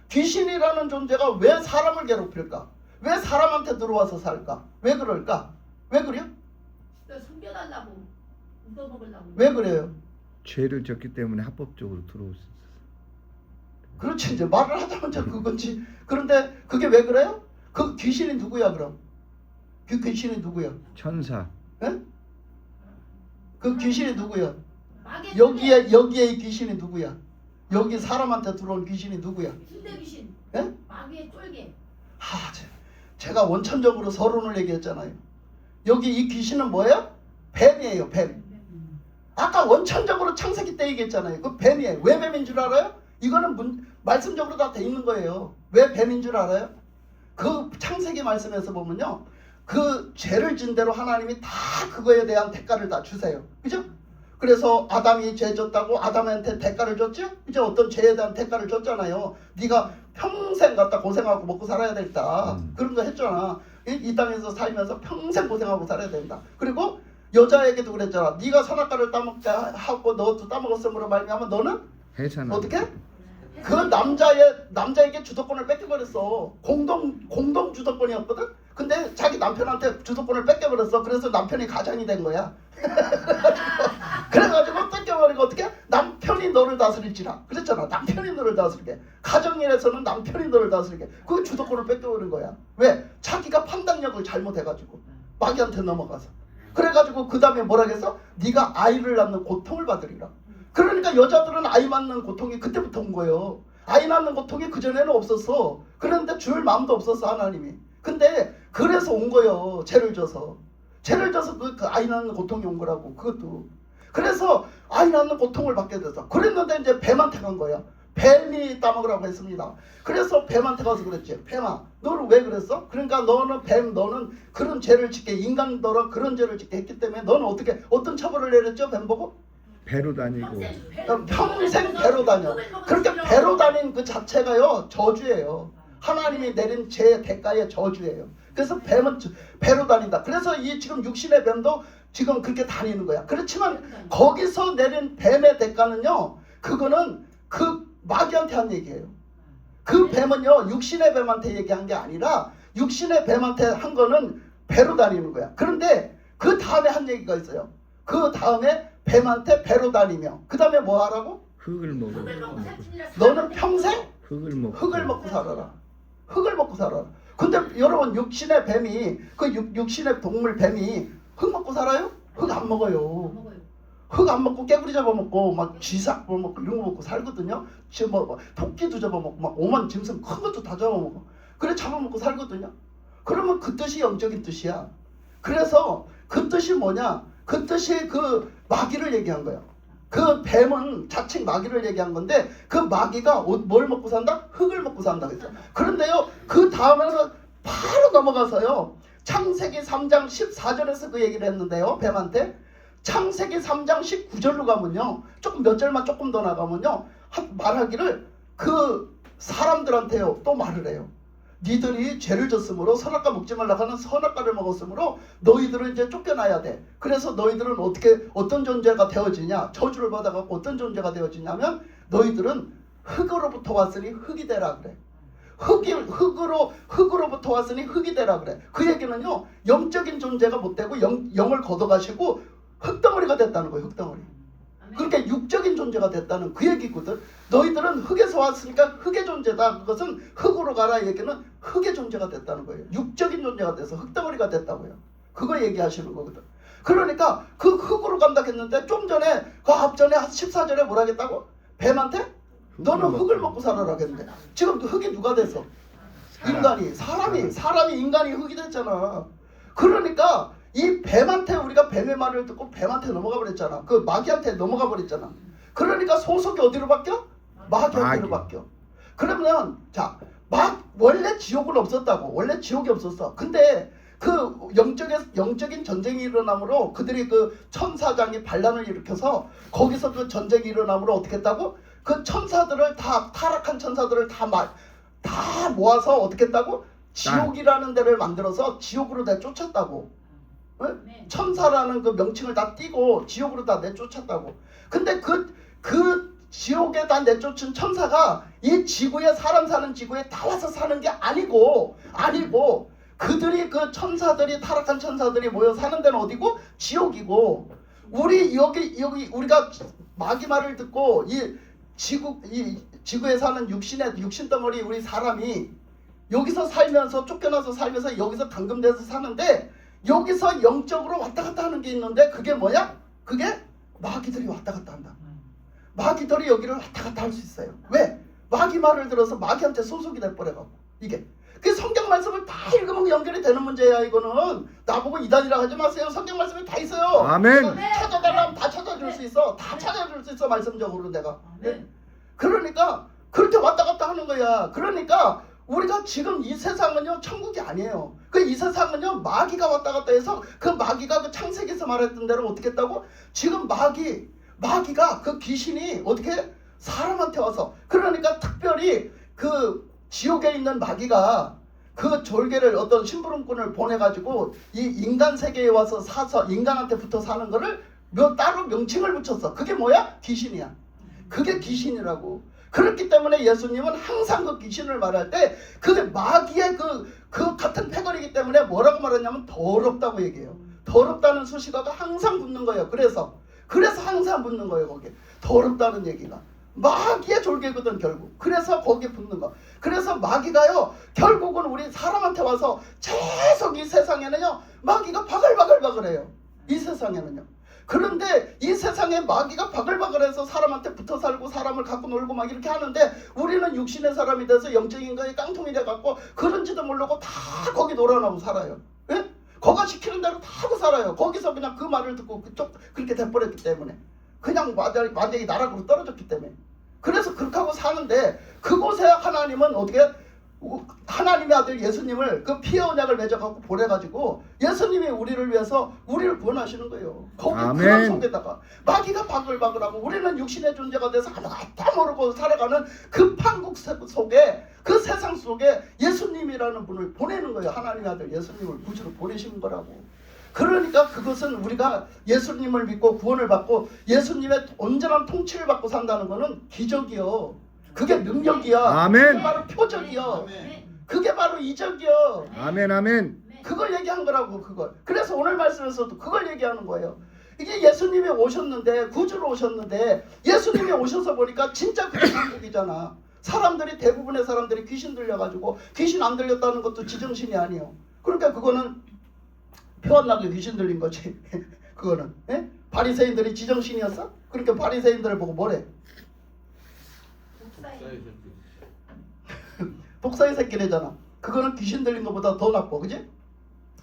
Speaker 1: 귀신이라는 존재가 왜 사람을 괴롭힐까? 왜 사람한테 들어와서 살까? 왜 그럴까? 왜 그래요?
Speaker 2: 숨겨달라고 묻어먹으려고.
Speaker 1: 왜 그래요?
Speaker 3: 죄를 졌기 때문에 합법적으로 들어올 수 있어요.
Speaker 1: 그렇지, 이제 말을 하자마자 그건지. 그런데 그게 왜 그래요? 그 귀신이 누구야 그럼? 그 귀신이 누구야?
Speaker 3: 천사.
Speaker 1: 예? 그 귀신이 누구야?
Speaker 2: 마귀의
Speaker 1: 여기에 이 귀신이 누구야? 여기 사람한테 들어온 귀신이 누구야?
Speaker 2: 흰대 귀신.
Speaker 1: 예?
Speaker 2: 마귀의 쫄개.
Speaker 1: 제가 원천적으로 서론을 얘기했잖아요. 여기 이 귀신은 뭐예요? 뱀이에요, 뱀. 아까 원천적으로 창세기 때 얘기했잖아요. 그 뱀이에요. 왜 뱀인 줄 알아요? 이거는 말씀적으로 다 돼 있는 거예요. 왜 뱀인 줄 알아요? 그 창세기 말씀에서 보면요, 그 죄를 진 대로 하나님이 다 그거에 대한 대가를 다 주세요. 그죠? 그래서 아담이 죄 졌다고 아담한테 대가를 줬죠? 이제 어떤 죄에 대한 대가를 줬잖아요. 네가 평생 갖다 고생하고 먹고 살아야 되겠다. 그런 거 했잖아. 이 땅에서 살면서 평생 고생하고 살아야 된다. 그리고 여자에게도 그랬잖아. 네가 선악과를 따먹게 하고 너도 따먹었으므로 말미암아 너는
Speaker 3: 해산하는
Speaker 1: 어떻게? 그 남자에게 주도권을 뺏겨버렸어. 공동 주도권이었거든. 근데 자기 남편한테 주도권을 뺏겨버렸어. 그래서 남편이 가장이 된 거야. 그래가지고 뺏겨버리고 어떻게? 남편이 너를 다스릴지라. 그랬잖아. 남편이 너를 다스리게. 가정일에서는 남편이 너를 다스리게. 그 주도권을 뺏겨버린 거야. 왜? 자기가 판단력을 잘못해가지고 마귀한테 넘어가서. 그래가지고 그 다음에 뭐라겠어? 네가 아이를 낳는 고통을 받으리라. 그러니까 여자들은 아이 낳는 고통이 그때부터 온 거예요. 아이 낳는 고통이 그전에는 없었어. 그런데 줄 마음도 없었어, 하나님이. 근데 그래서 온 거예요. 죄를 져서 그 아이 낳는 고통이 온 거라고. 그것도. 그래서 아이 낳는 고통을 받게 돼서. 그랬는데 이제 뱀한테 간 거야. 뱀이 따먹으라고 했습니다. 그래서 뱀한테 가서 그랬지. 뱀아, 너는 왜 그랬어? 그러니까 너는 그런 죄를 짓게, 인간더러 그런 죄를 짓게 했기 때문에 너는 어떤 처벌을 내렸죠? 뱀 보고?
Speaker 3: 배로 다니고.
Speaker 1: 평생 배로 다녀. 그렇게 배로 다닌 그 자체가요, 저주예요. 하나님이 내린 죄의 대가의 저주예요. 그래서 뱀은 배로 다닌다. 그래서 이 지금 육신의 뱀도 지금 그렇게 다니는 거야. 그렇지만 거기서 내린 뱀의 대가는요, 그거는 그 마귀한테 한 얘기예요. 그 뱀은요, 육신의 뱀한테 얘기한 게 아니라 육신의 뱀한테 한 거는 배로 다니는 거야. 그런데 그 다음에 한 얘기가 있어요. 그 다음에 뱀한테 배로 다니며 그 다음에 뭐 하라고?
Speaker 3: 흙을 먹어.
Speaker 1: 너는 평생
Speaker 3: 흙을 먹고
Speaker 1: 살아라. 흙을 먹고 살아라. 근데 여러분, 육신의 뱀이, 그 육신의 동물 뱀이 흙 먹고 살아요? 흙 안 먹어요. 흙 안 먹고 깨구리 잡아먹고 막 쥐삭 잡아먹고 이런 거 먹고 살거든요. 지금 뭐 토끼도 잡아먹고 막 오만 짐승 큰 것도 다 잡아먹어. 그래 잡아먹고 살거든요. 그러면 그 뜻이 영적인 뜻이야. 그래서 그 뜻이 뭐냐? 그 뜻이 그 마귀를 얘기한 거예요. 그 뱀은 자칭 마귀를 얘기한 건데 그 마귀가 뭘 먹고 산다? 흙을 먹고 산다 그랬죠. 그런데요, 그 다음에는 바로 넘어가서요, 창세기 3장 14절에서 그 얘기를 했는데요, 뱀한테. 창세기 3장 19절로 가면요, 몇 절만 조금 더 나가면요, 말하기를 그 사람들한테요 또 말을 해요. 니들이 죄를 졌으므로 선악과 먹지 말라고 하는 선악과를 먹었으므로 너희들은 이제 쫓겨나야 돼. 그래서 너희들은 어떤 존재가 되어지냐? 저주를 받아갖고 어떤 존재가 되어지냐면 너희들은 흙으로부터 왔으니 흙이 되라 그래. 흙으로부터 왔으니 흙이 되라 그래. 그 얘기는요, 영적인 존재가 못 되고 영을 걷어가시고 흙덩어리가 됐다는 거예요. 흙덩어리.
Speaker 2: 아멘.
Speaker 1: 그러니까 육적인 존재가 됐다는 그 얘기거든. 너희들은 흙에서 왔으니까 흙의 존재다. 그것은 흙으로 가라 얘기는 흙의 존재가 됐다는 거예요. 육적인 존재가 돼서 흙덩어리가 됐다고요. 그거 얘기하시는 거거든. 그러니까 그 흙으로 간다 했는데 좀 전에 그 앞전에 14절에 뭐라 했다고? 뱀한테? 너는 흙을 먹고 살아라 했는데 지금 흙이 누가 됐어? 인간이. 사람이 인간이 흙이 됐잖아. 그러니까 이 뱀한테 우리가 뱀의 말을 듣고 뱀한테 넘어가 버렸잖아. 그 마귀한테 넘어가 버렸잖아. 그러니까 소속이 어디로 바뀌어? 마귀한테로 바뀌어. 그러면 자, 원래 지옥은 없었다고. 원래 지옥이 없었어. 근데 그 영적인 전쟁이 일어남으로 그들이 그 천사장이 반란을 일으켜서 거기서 그 전쟁이 일어남으로 어떻게 했다고? 그 천사들을 다 타락한 천사들을 다 모아서 어떻게 했다고? 지옥이라는 데를 만들어서 지옥으로 내쫓았다고.
Speaker 2: 아멘.
Speaker 1: 천사라는 그 명칭을 다 띄고 지옥으로 다 내쫓았다고. 근데 그 지옥에 다 내쫓은 천사가 이 지구에 사람 사는 지구에 다 와서 사는 게 아니고 그들이 그 천사들이 타락한 천사들이 모여 사는 데는 어디고? 지옥이고 우리 여기 우리가 마귀 말을 듣고 이 지구에 사는 육신 덩어리 우리 사람이 여기서 살면서 쫓겨나서 살면서 여기서 감금돼서 사는데 여기서 영적으로 왔다 갔다 하는 게 있는데 그게 뭐야? 그게 마귀들이 왔다 갔다 한다. 마귀들이 여기를 왔다 갔다 할 수 있어요. 왜? 마귀 말을 들어서 마귀한테 소속이 돼버려갖고 이게 그 성경 말씀을 다 읽으면 연결이 되는 문제야. 이거는 나보고 이단이라 하지 마세요. 성경 말씀이 다 있어요.
Speaker 3: 아멘.
Speaker 1: 찾아달라면 다 찾아줄 수 있어. 다 찾아줄 수 있어. 말씀적으로 내가.
Speaker 2: 아멘.
Speaker 1: 그러니까 그렇게 왔다 갔다 하는 거야. 그러니까 우리가 지금 이 세상은요 천국이 아니에요. 그 이 세상은요 마귀가 왔다 갔다 해서 그 마귀가 그 창세기에서 말했던 대로 어떻게 했다고? 지금 마귀가 그 귀신이 어떻게 사람한테 와서 그러니까 특별히 그 지옥에 있는 마귀가 그 졸개를 어떤 심부름꾼을 보내가지고 이 인간 세계에 와서 사서 인간한테 붙어 사는 거를 따로 명칭을 붙였어. 그게 뭐야? 귀신이야. 그게 귀신이라고. 그렇기 때문에 예수님은 항상 그 귀신을 말할 때 그게 마귀의 그 같은 패거리이기 때문에 뭐라고 말하냐면 더럽다고 얘기해요. 더럽다는 수식어가 항상 붙는 거예요. 그래서 항상 붙는 거예요. 거기에 더럽다는 얘기가 마귀의 졸개거든 결국. 그래서 거기에 붙는 거. 그래서 마귀가요 결국은 우리 사람한테 와서 계속 이 세상에는요 마귀가 바글바글해요. 이 세상에는요. 그런데 이 세상에 마귀가 바글바글해서 사람한테 붙어 살고 사람을 갖고 놀고 막 이렇게 하는데 우리는 육신의 사람이 돼서 영적인 거에 깡통이 돼갖고 그런지도 모르고 다 거기 놀아나고 살아요. 예? 거가 시키는 대로 다 하고 살아요. 거기서 그냥 그 말을 듣고 그렇게 돼버렸기 때문에 그냥 완전히 나락으로 떨어졌기 때문에 그래서 그렇게 하고 사는데 그곳에 하나님은 어떻게 하나님의 아들 예수님을 그 피의 언약을 맺어갖고 보내가지고 예수님이 우리를 위해서 우리를 구원하시는 거예요. 거기 그 속에다가 마귀가 바글바글하고 우리는 육신의 존재가 돼서 아무것도 모르고 살아가는 그 판국 속에 그 세상 속에 예수님이라는 분을 보내는 거예요. 하나님의 아들 예수님을 구주로 보내신 거라고. 그러니까 그것은 우리가 예수님을 믿고 구원을 받고 예수님의 온전한 통치를 받고 산다는 것은 기적이요. 그게 능력이야.
Speaker 3: 아멘.
Speaker 1: 그게 바로 표적이요.
Speaker 2: 아멘.
Speaker 1: 그게 바로 이적이요.
Speaker 3: 아멘. 아멘.
Speaker 1: 그걸 얘기한 거라고. 그걸. 그래서 오늘 말씀에서도 그걸 얘기하는 거예요. 이게 예수님이 오셨는데 구주로 오셨는데 예수님이 오셔서 보니까 진짜 그게 한국이잖아. 사람들이 대부분의 사람들이 귀신 들려가지고 귀신 안 들렸다는 것도 지정신이 아니에요. 그러니까 그거는 표 안 나게 귀신 들린 거지. 그거는 예? 바리새인들이 지정신이었어? 그러니까 바리새인들을 보고 뭐래? 독사의 새끼래잖아. 그거는 귀신 들린 것보다 더 나빠. 그지?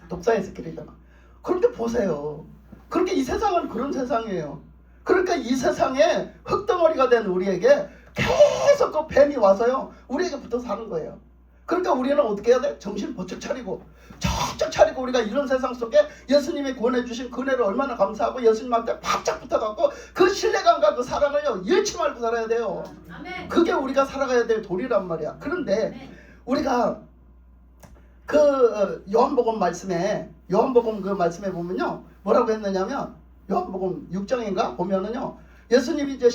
Speaker 1: 독사의 새끼래잖아. 그렇게 보세요. 그렇게 이 세상은 그런 세상이에요. 그러니까 이 세상에 흙덩어리가 된 우리에게 계속 그 뱀이 와서요 우리에게 붙어 사는 거예요. 그러니까 우리는 어떻게 해야 돼? 정신 번쩍 차리고 척척 차리고 우리가 이런 세상 속에 예수님이 구원해 주신 그네를 얼마나 감사하고 예수님한테 바짝 붙어갖고 그 신뢰감과 그 사랑을요 잃지 말고 살아야 돼요.
Speaker 2: 아멘.
Speaker 1: 그게 우리가 살아가야 될 도리란 말이야. 그런데
Speaker 2: 아멘.
Speaker 1: 우리가 그 요한복음 그 말씀에 보면요 뭐라고 했느냐면 요한복음 6장인가 보면은요 예수님이 이제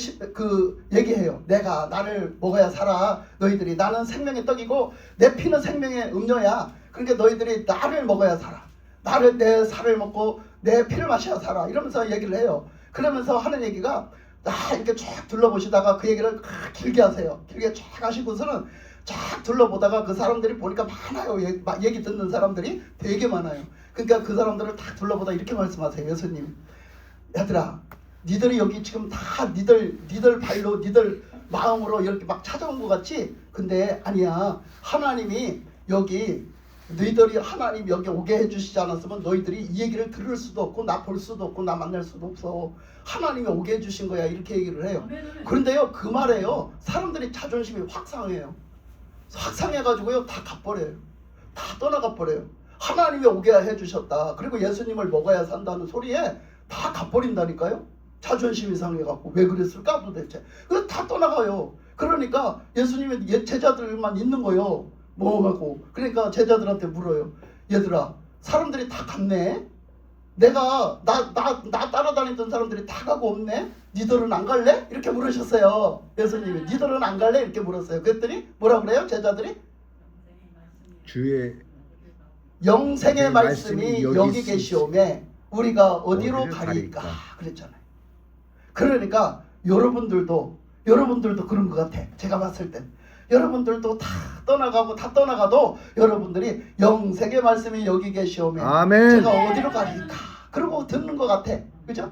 Speaker 1: 얘기해요. 내가 나를 먹어야 살아. 너희들이 나는 생명의 떡이고 내 피는 생명의 음료야. 그러니까 너희들이 나를 먹어야 살아. 내 살을 먹고 내 피를 마셔야 살아 이러면서 얘기를 해요. 그러면서 하는 얘기가 이렇게 쫙 둘러보시다가 그 얘기를 길게 하세요. 길게 쫙 하시고서는 쫙 둘러보다가 그 사람들이 보니까 많아요. 얘기 듣는 사람들이 되게 많아요. 그러니까 그 사람들을 딱 둘러보다 이렇게 말씀하세요. 예수님, 얘들아, 니들이 여기 지금 다 니들 발로 니들 마음으로 이렇게 막 찾아온 것 같지? 근데 아니야. 하나님이 여기 너희들이 하나님 여기 오게 해주시지 않았으면 너희들이 이 얘기를 들을 수도 없고 나 볼 수도 없고 나 만날 수도 없어. 하나님이 오게 해주신 거야. 이렇게 얘기를 해요.
Speaker 2: 아멘, 아멘.
Speaker 1: 그런데요 그 말에요 사람들이 자존심이 확 상해요. 확 상해가지고요 다 가버려요. 다 떠나가 버려요. 하나님이 오게 해주셨다. 그리고 예수님을 먹어야 산다는 소리에 다 가버린다니까요. 자존심이 상해갖고 왜 그랬을까 도대체. 그래서 다 떠나가요. 그러니까 예수님의 제자들만 있는 거예요. 뭐하고. 그러니까 제자들한테 물어요. 얘들아, 사람들이 다 갔네. 내가 나 따라다니던 사람들이 다 가고 없네. 니들은 안 갈래? 이렇게 물으셨어요. 예수님이. 니들은 안 갈래? 이렇게 물었어요. 그랬더니 뭐라 그래요? 제자들이?
Speaker 3: 주의
Speaker 1: 영생의 말씀이 여기
Speaker 3: 여기
Speaker 1: 계시오매 우리가 어디로
Speaker 3: 어디를
Speaker 1: 가리까?
Speaker 3: 가리까?
Speaker 1: 그랬잖아요. 그러니까 여러분들도 그런 것 같아. 제가 봤을 땐 여러분들도 다 떠나가도 여러분들이 영생의 말씀이 여기 계시오매
Speaker 3: 아멘.
Speaker 1: 제가 어디로 가리까? 그러고 듣는 것 같아. 그죠?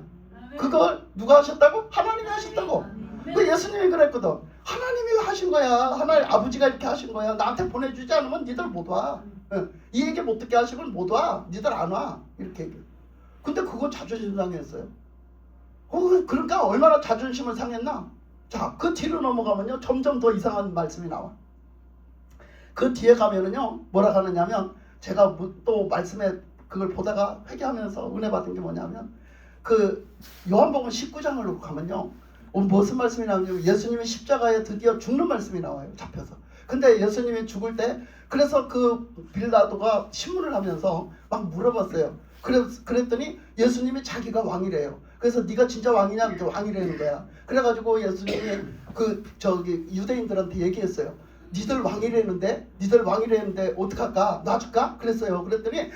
Speaker 1: 그걸 누가 하셨다고? 하나님이 하셨다고. 그 예수님이 그랬거든. 하나님이 하신 거야. 하나님 아버지가 이렇게 하신 거야. 나한테 보내주지 않으면 니들 못 와. 이 얘기 못 듣게 하시면 못 와. 니들 안 와. 이렇게 얘기해. 근데 그거 자존심 상했어요. 그러니까 얼마나 자존심을 상했나. 자, 그 뒤로 넘어가면요 점점 더 이상한 말씀이 나와. 그 뒤에 가면은요 뭐라 하느냐면 제가 또 말씀에 그걸 보다가 회개하면서 은혜 받은 게 뭐냐면 그 요한복음 19장으로 가면요 무슨 말씀이 나오냐면 예수님이 십자가에 드디어 죽는 말씀이 나와요. 잡혀서. 근데 예수님이 죽을 때 그래서 그 빌라도가 신문을 하면서 막 물어봤어요. 그랬더니 예수님이 자기가 왕이래요. 그래서 네가 진짜 왕이냐? 그게 왕이라는 거야. 그래가지고 예수님이 유대인들한테 얘기했어요. 니들 왕이라는데 어떡할까? 놔줄까? 그랬어요. 그랬더니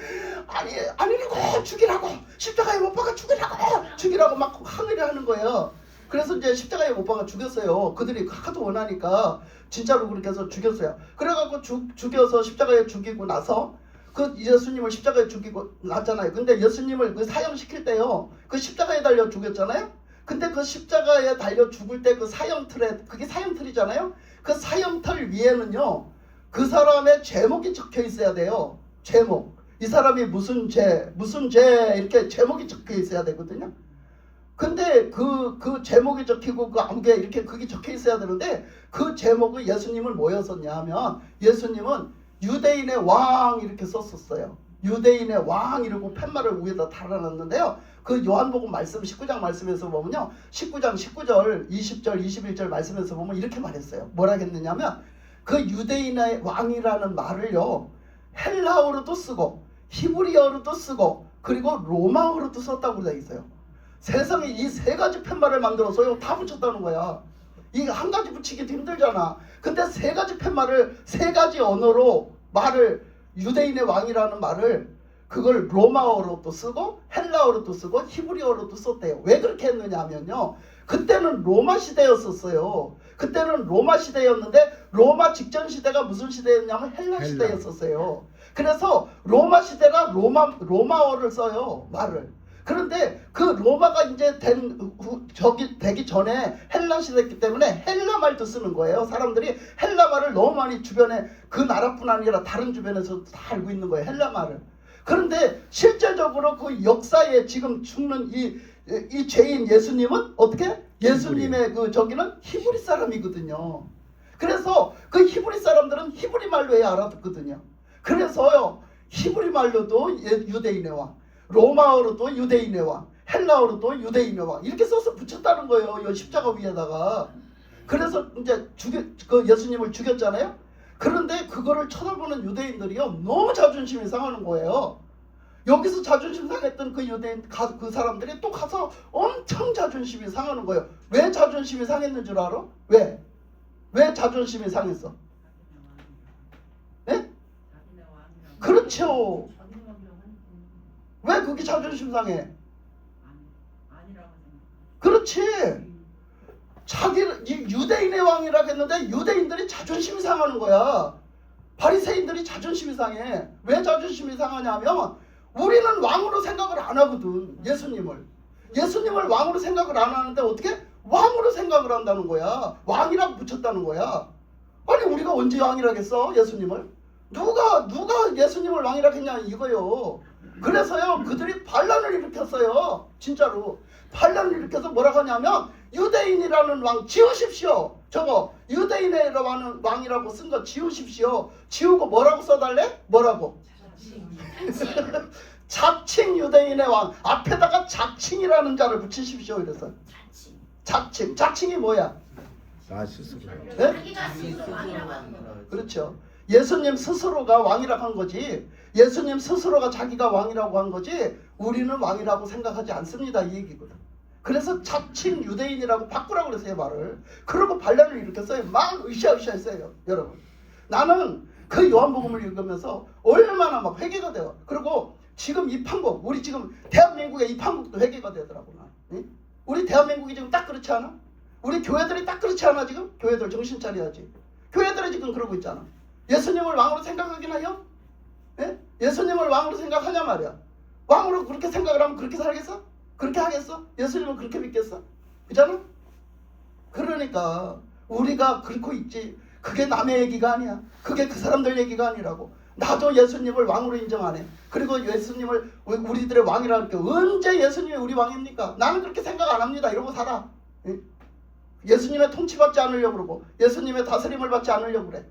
Speaker 1: 아니라고 죽이라고 십자가에 못 박아 죽이라고 막 항의를 하는 거예요. 그래서 이제 십자가에 못 박아 죽였어요. 그들이 하도 원하니까 진짜로 그렇게 해서 죽였어요. 그래갖고 죽여서 십자가에 죽이고 나서 그 예수님을 십자가에 죽이고 났잖아요. 근데 예수님을 그 사형시킬 때요. 그 십자가에 달려 죽였잖아요. 근데 그 십자가에 달려 죽을 때 그 사형틀에 그게 사형틀이잖아요. 그 사형틀 위에는요. 그 사람의 제목이 적혀 있어야 돼요. 제목. 이 사람이 무슨 죄 이렇게 제목이 적혀 있어야 되거든요. 근데 그 제목이 적히고 그 아무게 이렇게 그게 적혀 있어야 되는데 그 제목을 예수님은 뭐였었냐 하면 예수님은 유대인의 왕 이렇게 썼었어요. 유대인의 왕 이러고 팻말을 위에다 달아놨는데요. 그 요한복음 말씀 19장 말씀에서 보면요. 19장 19절 20절 21절 말씀에서 보면 이렇게 말했어요. 뭐라 했느냐면 그 유대인의 왕이라는 말을요. 헬라어로도 쓰고 히브리어로도 쓰고 그리고 로마어로도 썼다고 되어 있어요. 세상에 이 세 가지 팻말을 만들어서요. 다 붙였다는 거야. 이 한 가지 붙이기도 힘들잖아. 근데 세 가지 팻말을 세 가지 언어로 말을 유대인의 왕이라는 말을 그걸 로마어로도 쓰고 헬라어로도 쓰고 히브리어로도 썼대요. 왜 그렇게 했느냐 하면요. 그때는 로마 시대였었어요. 그때는 로마 시대였는데 로마 직전 시대가 무슨 시대였냐면 헬라 시대였었어요. 그래서 로마 시대가 로마어를 써요. 말을. 그런데 그 로마가 이제 되기 전에 헬라 시대였기 때문에 헬라 말도 쓰는 거예요. 사람들이 헬라 말을 너무 많이 주변에 그 나라뿐 아니라 다른 주변에서 다 알고 있는 거예요. 헬라 말을. 그런데 실제적으로 그 역사에 지금 죽는 이 죄인 예수님은 어떻게? 예수님의 그 저기는 히브리 사람이거든요. 그래서 그 히브리 사람들은 히브리 말로 해야 알아듣거든요. 그래서요 히브리 말로도 유대인의 왕, 로마어로도 유대인의 왕, 헬라어로도 유대인의 왕 이렇게 써서 붙였다는 거예요. 이 십자가 위에다가. 그래서 이제 그 예수님을 죽였잖아요. 그런데 그거를 쳐다보는 유대인들이요 너무 자존심이 상하는 거예요. 여기서 자존심 상했던 그 유대인 그 사람들이 또 가서 엄청 자존심이 상하는 거예요. 왜 자존심이 상했는 줄 알아? 왜 자존심이 상했어? 네? 그렇죠. 왜 그게 자존심 상해?
Speaker 3: 아니라고 생각.
Speaker 1: 그렇지. 이 유대인의 왕이라고 했는데 유대인들이 자존심이 상하는 거야. 바리새인들이 자존심이 상해. 왜 자존심이 상하냐면 우리는 왕으로 생각을 안 하거든. 예수님을 왕으로 생각을 안 하는데 어떻게? 왕으로 생각을 한다는 거야. 왕이라고 붙였다는 거야. 아니 우리가 언제 왕이라겠어? 예수님을? 누가 예수님을 왕이라고 했냐 이거요. 그래서요 그들이 반란을 일으켰어요. 진짜로 반란을 일으켜서 뭐라고 하냐면 유대인이라는 왕 지우십시오. 저거 유대인이라는 왕이라고 쓴 거 지우십시오. 지우고 뭐라고 써달래? 뭐라고? 자칭 유대인의 왕 앞에다가 자칭이라는 자를 붙이십시오. 이래서 자칭이 뭐야?
Speaker 4: 나 스스로.
Speaker 1: 네?
Speaker 2: 자기가 스스로 왕이라고 하는 거.
Speaker 1: 그렇죠. 예수님 스스로가 왕이라고 한 거지. 예수님 스스로가 자기가 왕이라고 한 거지. 우리는 왕이라고 생각하지 않습니다. 이 얘기거든. 그래서 자칭 유대인이라고 바꾸라고 그랬어요 말을. 그러고 반란을 일으켰어요. 막 으쌰으쌰했어요. 여러분. 나는 그 요한복음을 읽으면서 얼마나 막 회개가 돼요. 그리고 지금 이 판국, 우리 지금 대한민국의 이 판국도 회개가 되더라고. 응? 우리 대한민국이 지금 딱 그렇지 않아? 우리 교회들이 딱 그렇지 않아 지금? 교회들 정신 차려야지. 교회들이 지금 그러고 있잖아. 예수님을 왕으로 생각하긴 해요? 예? 예수님을 왕으로 생각하냐 말이야. 왕으로 그렇게 생각을 하면 그렇게 살겠어? 그렇게 하겠어? 예수님을 그렇게 믿겠어? 그잖아? 그러니까 우리가 그렇고 있지. 그게 남의 얘기가 아니야. 그게 그 사람들 얘기가 아니라고. 나도 예수님을 왕으로 인정 안 해. 그리고 예수님을 우리들의 왕이라고 할게 언제 예수님이 우리 왕입니까? 나는 그렇게 생각 안 합니다. 이러고 살아. 예? 예수님의 통치받지 않으려고 그러고 예수님의 다스림을 받지 않으려고 그래.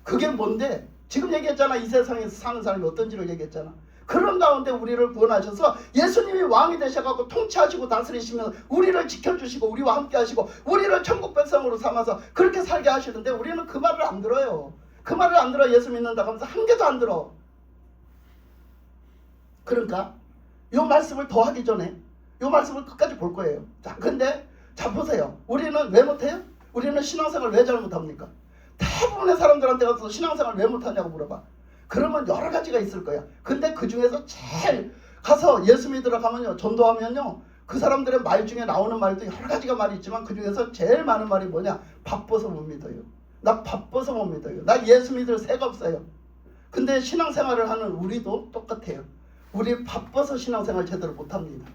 Speaker 1: 그게 뭔데? 지금 얘기했잖아. 이 세상에서 사는 사람이 어떤지를 얘기했잖아. 그런 가운데 우리를 구원하셔서 예수님이 왕이 되셔가지고 통치하시고 다스리시면서 우리를 지켜주시고 우리와 함께 하시고 우리를 천국 백성으로 삼아서 그렇게 살게 하시는데 우리는 그 말을 안 들어요. 그 말을 안 들어. 예수 믿는다고 하면서 한 개도 안 들어. 그러니까 이 말씀을 더 하기 전에 이 말씀을 끝까지 볼 거예요. 자, 근데 자 보세요. 우리는 왜 못해요? 우리는 신앙생활 왜 잘못합니까? 대부분의 사람들한테 가서 신앙생활 왜 못하냐고 물어봐. 그러면 여러 가지가 있을 거야. 근데 그 중에서 제일 가서 예수 믿으러 가면요. 전도하면요. 그 사람들의 말 중에 나오는 말도 여러 가지가 말이 있지만 그 중에서 제일 많은 말이 뭐냐? 바빠서 못 믿어요. 나 바빠서 못 믿어요. 나 예수 믿을 새가 없어요. 근데 신앙생활을 하는 우리도 똑같아요. 우리 바빠서 신앙생활 제대로 못합니다.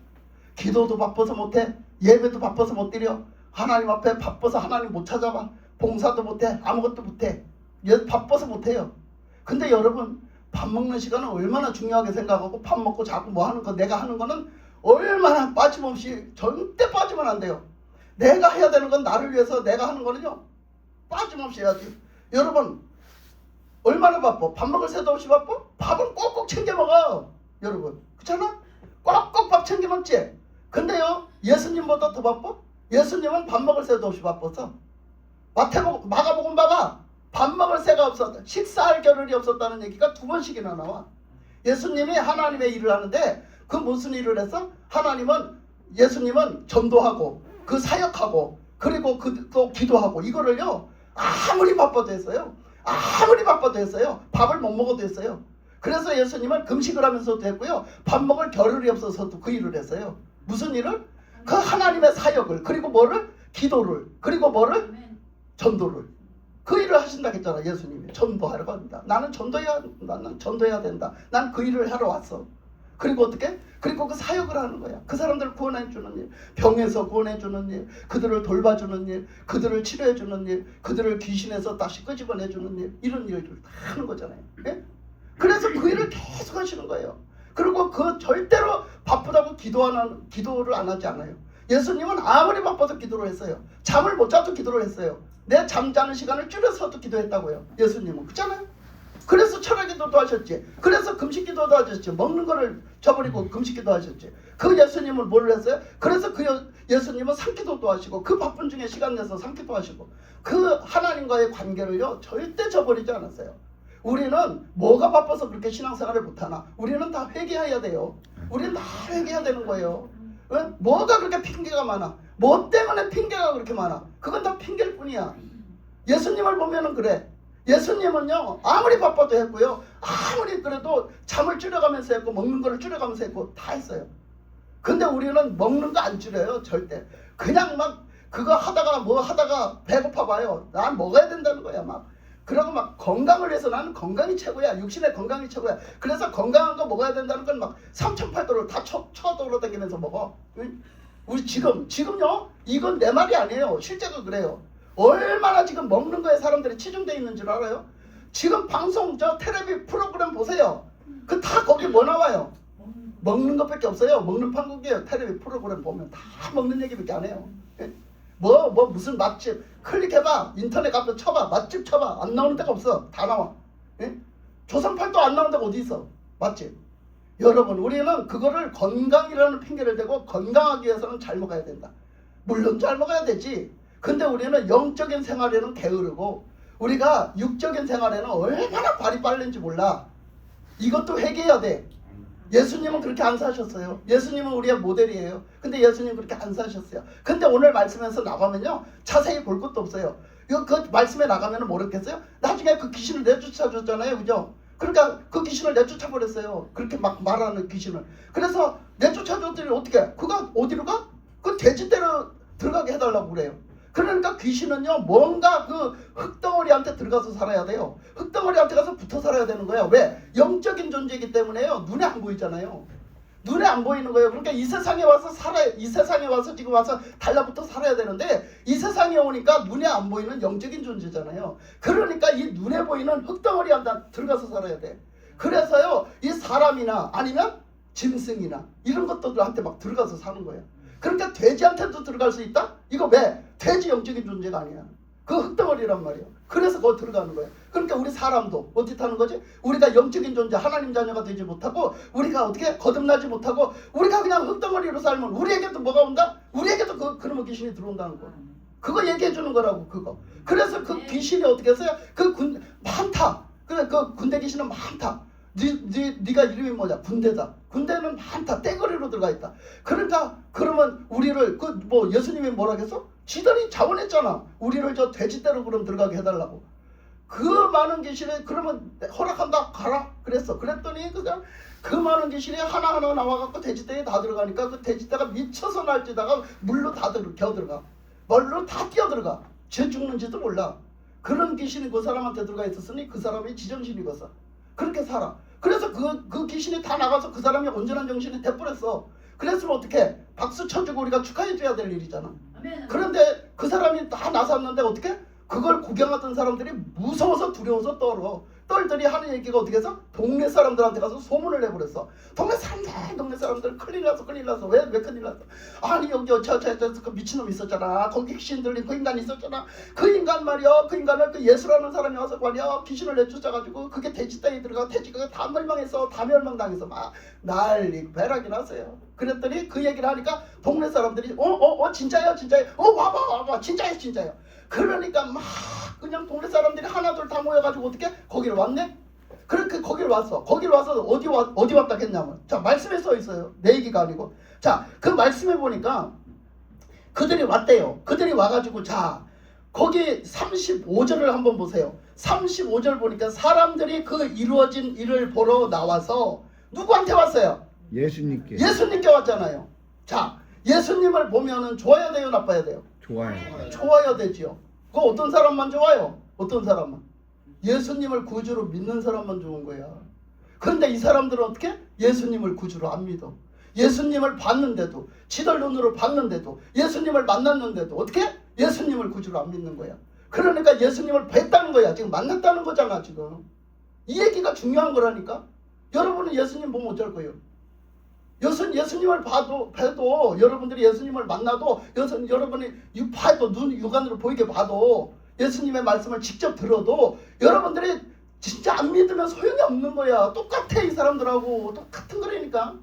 Speaker 1: 기도도 바빠서 못해. 예배도 바빠서 못 드려. 하나님 앞에 바빠서 하나님 못 찾아봐. 봉사도 못해. 아무것도 못해. 바빠서 못해요. 근데 여러분 밥 먹는 시간은 얼마나 중요하게 생각하고 밥 먹고 자꾸 뭐 하는 거 내가 하는 거는 얼마나 빠짐없이 절대 빠지면 안 돼요. 내가 해야 되는 건 나를 위해서 내가 하는 거는요. 빠짐없이 해야지. 여러분 얼마나 바빠? 밥 먹을 새도 없이 바빠? 밥은 꼭꼭 챙겨 먹어. 여러분 그렇잖아? 꼭꼭 밥 챙겨 먹지. 근데요 예수님보다 더 바빠? 예수님은 밥 먹을 새도 없이 바빠서 마가복음 봐봐. 밥 먹을 새가 없었다. 식사할 겨를이 없었다는 얘기가 2번씩이나 나와. 예수님이 하나님의 일을 하는데 그 무슨 일을 했어? 예수님은 전도하고 그 사역하고 그리고 또 기도하고 이거를요 아무리 바빠도 했어요. 아무리 바빠도 했어요. 밥을 못 먹어도 했어요. 그래서 예수님은 금식을 하면서도 했고요. 밥 먹을 겨를이 없어서도 그 일을 했어요. 무슨 일을? 그 하나님의 사역을 그리고 뭐를? 기도를 그리고 뭐를? 전도를. 그 일을 하신다고 했잖아. 예수님이 전도하러 갑니다. 나는 전도해야 된다. 난 그 일을 하러 왔어. 그리고 어떻게? 그리고 그 사역을 하는 거야. 그 사람들을 구원해 주는 일, 병에서 구원해 주는 일, 그들을 돌봐주는 일, 그들을 치료해 주는 일, 그들을 귀신에서 다시 끄집어내 주는 일, 이런 일들 다 하는 거잖아요. 예? 그래서 그 일을 계속 하시는 거예요. 그리고 그 절대로 바쁘다고 기도를 안 하지 않아요. 예수님은 아무리 바빠도 기도를 했어요. 잠을 못 자도 기도를 했어요. 내 잠자는 시간을 줄여서도 기도했다고요. 예수님은. 그렇잖아요. 그래서 철학기도도 하셨지. 그래서 금식기도도 하셨지. 먹는 거를 저버리고 금식기도 하셨지. 그 예수님은 뭘 했어요? 그래서 그 예수님은 산기도도 하시고 그 바쁜 중에 시간 내서 산기도 하시고 그 하나님과의 관계를요 절대 저버리지 않았어요. 우리는 뭐가 바빠서 그렇게 신앙생활을 못하나? 우리는 다 회개해야 돼요. 우리는 다 회개해야 되는 거예요. 응? 뭐가 그렇게 핑계가 많아? 뭐 때문에 핑계가 그렇게 많아? 그건 다 핑계일 뿐이야. 예수님을 보면은 그래. 예수님은요 아무리 바빠도 했고요 아무리 그래도 잠을 줄여가면서 했고 먹는 거를 줄여가면서 했고 다 했어요. 근데 우리는 먹는 거 안 줄여요. 절대. 그냥 막 그거 하다가 뭐 하다가 배고파 봐요. 난 먹어야 된다는 거야 막. 그러고 막 건강을 위해서 나는 건강이 최고야. 육신의 건강이 최고야. 그래서 건강한 거 먹어야 된다는 건 막 3,800도를 다 쳐돌아다니면서 먹어. 우리 지금요 이건 내 말이 아니에요. 실제가 그래요. 얼마나 지금 먹는 거에 사람들이 치중돼 있는 줄 알아요? 지금 방송 저 텔레비 프로그램 보세요. 그 다 거기 뭐 나와요? 먹는 것밖에 없어요. 먹는 판국이에요. 텔레비 프로그램 보면 다 먹는 얘기밖에 안 해요. 뭐 무슨 맛집 클릭해봐. 인터넷 가서 쳐봐. 맛집 쳐봐. 안 나오는 데가 없어. 다 나와. 조선팔도 안 나오는 데가 어디 있어? 맛집. 여러분 우리는 그거를 건강이라는 핑계를 대고 건강하기 위해서는 잘 먹어야 된다. 물론 잘 먹어야 되지. 근데 우리는 영적인 생활에는 게으르고 우리가 육적인 생활에는 얼마나 발이 빠른지 몰라. 이것도 회개해야 돼. 예수님은 그렇게 안 사셨어요. 예수님은 우리의 모델이에요. 근데 예수님은 그렇게 안 사셨어요. 근데 오늘 말씀에서 나가면요 자세히 볼 것도 없어요. 그 말씀에 나가면 모르겠어요? 나중에 그 귀신을 내쫓아줬잖아요. 그죠? 그러니까 그 귀신을 내쫓아버렸어요. 그렇게 막 말하는 귀신을. 그래서 내쫓아줬더니 어떻게 그가 어디로 가? 그 돼지떼로 들어가게 해달라고 그래요. 그러니까 귀신은요 뭔가 그 흙덩어리한테 들어가서 살아야 돼요. 흙덩어리한테 가서 붙어 살아야 되는 거예요. 왜? 영적인 존재이기 때문에요. 눈에 안 보이잖아요. 눈에 안 보이는 거예요. 그러니까 이 세상에 와서 살아야, 이 세상에 와서 지금 와서 달라붙어 살아야 되는데 이 세상에 오니까 눈에 안 보이는 영적인 존재잖아요. 그러니까 이 눈에 보이는 흙덩어리한테 들어가서 살아야 돼. 그래서요 이 사람이나 아니면 짐승이나 이런 것들한테 막 들어가서 사는 거예요. 그러니까 돼지한테도 들어갈 수 있다? 이거 왜? 돼지 영적인 존재가 아니야. 그 흙덩어리란 말이에요. 그래서 거기 들어가는 거예요. 그러니까 우리 사람도 어떻게 하는 거지? 우리가 영적인 존재 하나님 자녀가 되지 못하고 우리가 어떻게 거듭나지 못하고 우리가 그냥 흙덩어리로 살면 우리에게도 뭐가 온다? 우리에게도 그놈의 귀신이 들어온다는 거. 그거 얘기해 주는 거라고 그거. 그래서 그 귀신이 어떻게 했어요? 많다. 그 군대 귀신은 많다. 네가 이름이 뭐냐? 군대다. 군대는 많다. 떼거리로 들어가 있다. 그러니까 그러면 우리를 뭐 예수님이 뭐라 했어? 지들이 자원했잖아. 우리를 저 돼지떼로 그럼 들어가게 해달라고. 그 많은 귀신이 그러면 허락한다 가라 그랬어. 그랬더니 그 많은 귀신이 하나하나 나와갖고 돼지떼에 다 들어가니까 그 돼지떼가 미쳐서 날뛰다가 물로 다 겨들어가. 물로 다 뛰어들어가. 죄 죽는지도 몰라. 그런 귀신이 그 사람한테 들어가 있었으니 그 사람이 지정신이겠어. 그렇게 살아. 그래서 그 귀신이 다 나가서 그 사람이 온전한 정신이 돼버렸어. 그랬으면 어떻게? 박수 쳐주고 우리가 축하해줘야 될 일이잖아. 그런데 그 사람이 다 나섰는데 어떻게? 그걸 구경하던 사람들이 무서워서 두려워서 떨더니 하는 얘기가 어떻게 해서? 동네 사람들한테 가서 소문을 내버렸어. 동네 사람들 큰일 났어. 왜 큰일 났어? 아니 여기 그 미친놈 있었잖아. 거기 귀신 들린 그 인간이 있었잖아. 그 인간 말이야. 그 인간을 그 예수라는 사람이 와서 말이야 귀신을 내쫓아가지고 그게 돼지떼에 들어가 돼지가 다 멸망했어. 다 멸망당해서 막 난리 배락이 났어요. 그랬더니 그 얘기를 하니까 동네 사람들이 진짜요 와봐 진짜요. 그러니까 막 그냥 동네 사람들이 하나둘 다 모여가지고 어떻게 거기를 왔네? 그렇게 거기를 왔어. 거기를 와서 어디 왔다 했냐면 자 말씀에 써 있어요. 내 얘기가 아니고 자 그 말씀에 보니까 그들이 왔대요. 그들이 와가지고 자 거기 35절을 한번 보세요. 35절 보니까 사람들이 그 이루어진 일을 보러 나와서 누구한테 왔어요? 예수님께 왔잖아요. 자 예수님을 보면은 좋아야 돼요 나빠야 돼요? 좋아야 되지요. 그 어떤 사람만 좋아요? 어떤 사람만? 예수님을 구주로 믿는 사람만 좋은 거야. 그런데 이 사람들은 어떻게? 예수님을 구주로 안 믿어. 예수님을 봤는데도 지들 눈으로 봤는데도 예수님을 만났는데도 어떻게? 예수님을 구주로 안 믿는 거야. 그러니까 예수님을 뵀다는 거야. 지금 만났다는 거잖아 지금. 이 얘기가 중요한 거라니까. 여러분은 예수님 보면 어쩔 거예요? 예수님을 봬도 여러분들이 예수님을 만나도 여러분이 봐도 눈 육안으로 보이게 봐도 예수님의 말씀을 직접 들어도 여러분들이 진짜 안 믿으면 소용이 없는 거야. 똑같아 이 사람들하고 똑같은 거라니까.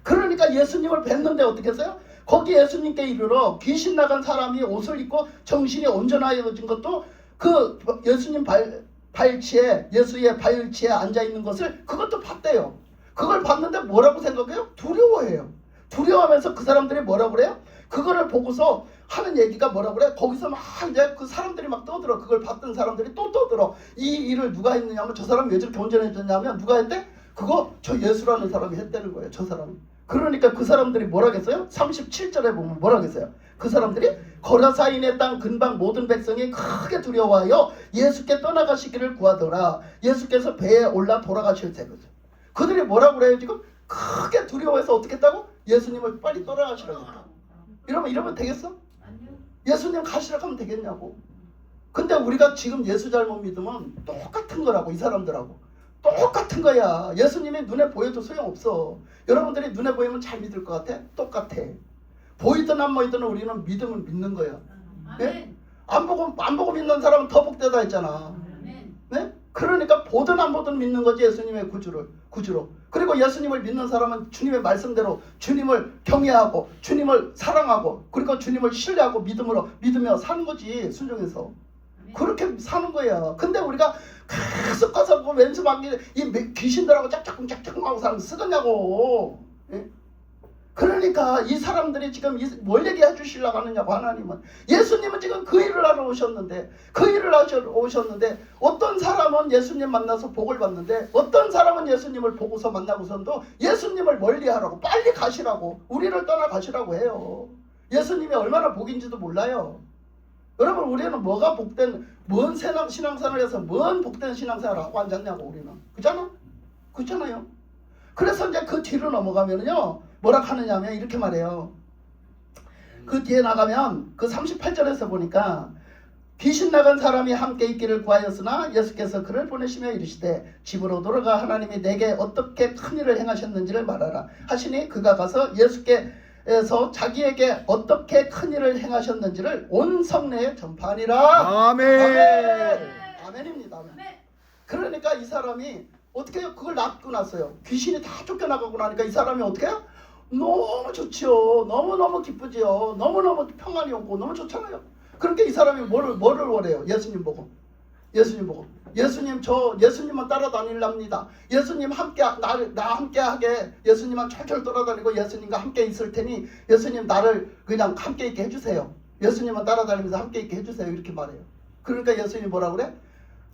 Speaker 1: 그러니까 예수님을 뵀는데 어떻게 했어요? 거기 예수님께 이르러 귀신 나간 사람이 옷을 입고 정신이 온전하여진 것도 그 예수님 발치에 예수의 발치에 앉아있는 것을 그것도 봤대요. 그걸 봤는데 뭐라고 생각해요? 두려워해요. 두려워하면서 그 사람들이 뭐라고 그래요? 그거를 보고서 하는 얘기가 뭐라 그래? 거기서 막 이제 그 사람들이 막 떠들어. 그걸 봤던 사람들이 또 떠들어. 이 일을 누가 했느냐면 저 사람이 왜 저렇게 온전해졌냐면 누가 했대? 그거 저 예수라는 사람이 했다는 거예요. 저 사람이. 그러니까 그 사람들이 뭐라겠어요? 37절에 보면 뭐라겠어요? 그 사람들이 거라사인의 땅 근방 모든 백성이 크게 두려워하여 예수께 떠나가시기를 구하더라. 예수께서 배에 올라 돌아가실 때 거죠. 그들이 뭐라고 그래요 지금? 크게 두려워해서 어떻게 했다고? 예수님을 빨리 떠나가시라고 했다. 이러면 되겠어? 예수님 가시라고 하면 되겠냐고. 근데 우리가 지금 예수 잘못 믿으면 똑같은 거라고. 이 사람들하고 똑같은 거야. 예수님이 눈에 보여도 소용없어. 여러분들이 눈에 보이면 잘 믿을 것 같아? 똑같아. 보이든 안 보이든 우리는 믿음을 믿는 거야. 네? 안 보고 믿는 사람은 더 복되다 했잖아. 네? 그러니까 보든 안 보든 믿는 거지. 예수님의 구주로. 그리고 예수님을 믿는 사람은 주님의 말씀대로 주님을 경외하고 주님을 사랑하고 그리고 주님을 신뢰하고 믿으며 사는 거지. 순종해서. 그렇게 사는 거야. 근데 우리가 계속 가서 그 왼수 막이 귀신들하고 짝짝꿍 하고 사람 쓰겠냐고. 예? 그러니까 이 사람들이 지금 뭘 얘기해 주시려고 하느냐고. 하나님은 예수님은 지금 그 일을 하러 오셨는데 어떤 사람은 예수님 만나서 복을 받는데 어떤 사람은 예수님을 보고서 만나고선도 예수님을 멀리하라고 빨리 가시라고 우리를 떠나 가시라고 해요. 예수님이 얼마나 복인지도 몰라요. 여러분 우리는 뭐가 복된 뭔 신앙생활을 해서 뭔 복된 신앙생활을 하고 앉았냐고. 우리는 그렇잖아요. 그래서 이제 그 뒤로 넘어가면요 뭐라 하느냐면 이렇게 말해요. 그 뒤에 나가면 그 38절에서 보니까 귀신 나간 사람이 함께 있기를 구하였으나 예수께서 그를 보내시며 이르시되 집으로 돌아가 하나님이 내게 어떻게 큰 일을 행하셨는지를 말하라 하시니 그가 가서 예수께서 자기에게 어떻게 큰 일을 행하셨는지를 온 성내에 전파하니라. 아멘입니다. 아멘. 그러니까 이 사람이 어떻게 해요? 그걸 낫고 났어요. 귀신이 다 쫓겨나가고 나니까 이 사람이 어떻게 해요? 너무 좋지요. 너무너무 기쁘지요. 너무너무 평안이 오고 너무 좋잖아요. 그렇게 이 사람이 뭐를 원해요? 예수님 보고 예수님 저 예수님만 따라다닐랍니다. 예수님 나 함께하게 예수님만 철철 돌아다니고 예수님과 함께 있을 테니 예수님 나를 그냥 함께 있게 해주세요. 예수님만 따라다니면서 함께 있게 해주세요. 이렇게 말해요. 그러니까 예수님이 뭐라 그래?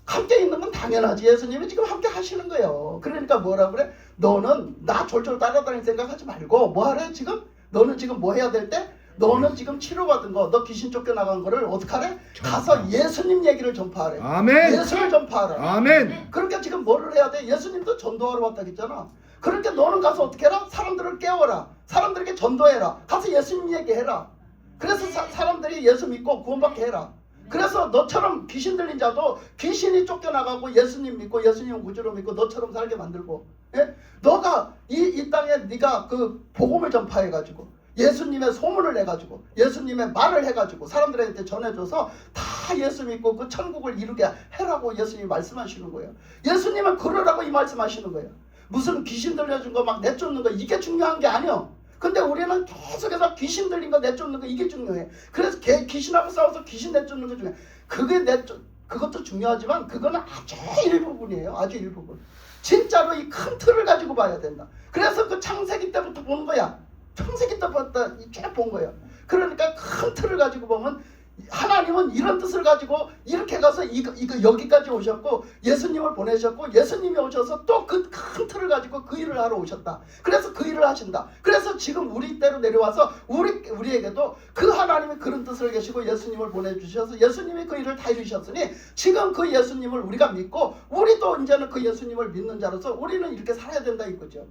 Speaker 1: 함께 있는 건 당연하지. 예수님이 지금 함께 하시는 거예요. 그러니까 뭐라 그래? 너는 나 졸졸 따라다닐 생각하지 말고 뭐 하래 지금? 너는 지금 뭐 해야 될 때? 너는 지금 치료받은 거, 너 귀신 쫓겨나간 거를 어떡하래? 가서 예수님 얘기를 전파하래.
Speaker 4: 아멘.
Speaker 1: 예수를 전파하라.
Speaker 4: 아멘.
Speaker 1: 그러니까 지금 뭐를 해야 돼? 예수님도 전도하러 왔다 했잖아. 그러니까 너는 가서 어떻게 해라? 사람들을 깨워라. 사람들에게 전도해라. 가서 예수님 얘기해라. 그래서 사람들이 예수 믿고 구원받게 해라. 그래서 너처럼 귀신 들린 자도 귀신이 쫓겨나가고 예수님 믿고 예수님 구주로 믿고 너처럼 살게 만들고, 예? 너가 이 땅에 네가 그 복음을 전파해가지고 예수님의 소문을 내가지고 예수님의 말을 해가지고 사람들한테 전해줘서 다 예수 믿고 그 천국을 이루게 해라고 예수님이 말씀하시는 거예요. 예수님은 그러라고 이 말씀하시는 거예요. 무슨 귀신 들려준 거 막 내쫓는 거 이게 중요한 게 아니요. 근데 우리는 계속해서 귀신 들린 거 내쫓는 거 이게 중요해. 그래서 귀신하고 싸워서 귀신 내쫓는 거 중요해. 그것도 중요하지만 그거는 아주 일부분이에요. 아주 일부분. 진짜로 이 큰 틀을 가지고 봐야 된다. 그래서 그 창세기 때부터 보는 거야. 창세기 때부터 쭉 본 거예요. 그러니까 큰 틀을 가지고 보면 하나님은 이런 뜻을 가지고 이렇게 가서 이거 여기까지 오셨고 예수님을 보내셨고 예수님이 오셔서 또 그 큰 틀을 가지고 그 일을 하러 오셨다. 그래서 그 일을 하신다. 그래서 지금 우리 때로 내려와서 우리에게도 그 하나님이 그런 뜻을 계시고 예수님을 보내주셔서 예수님이 그 일을 다 이루셨으니 지금 그 예수님을 우리가 믿고 우리도 이제는 그 예수님을 믿는 자로서 우리는 이렇게 살아야 된다 이거죠.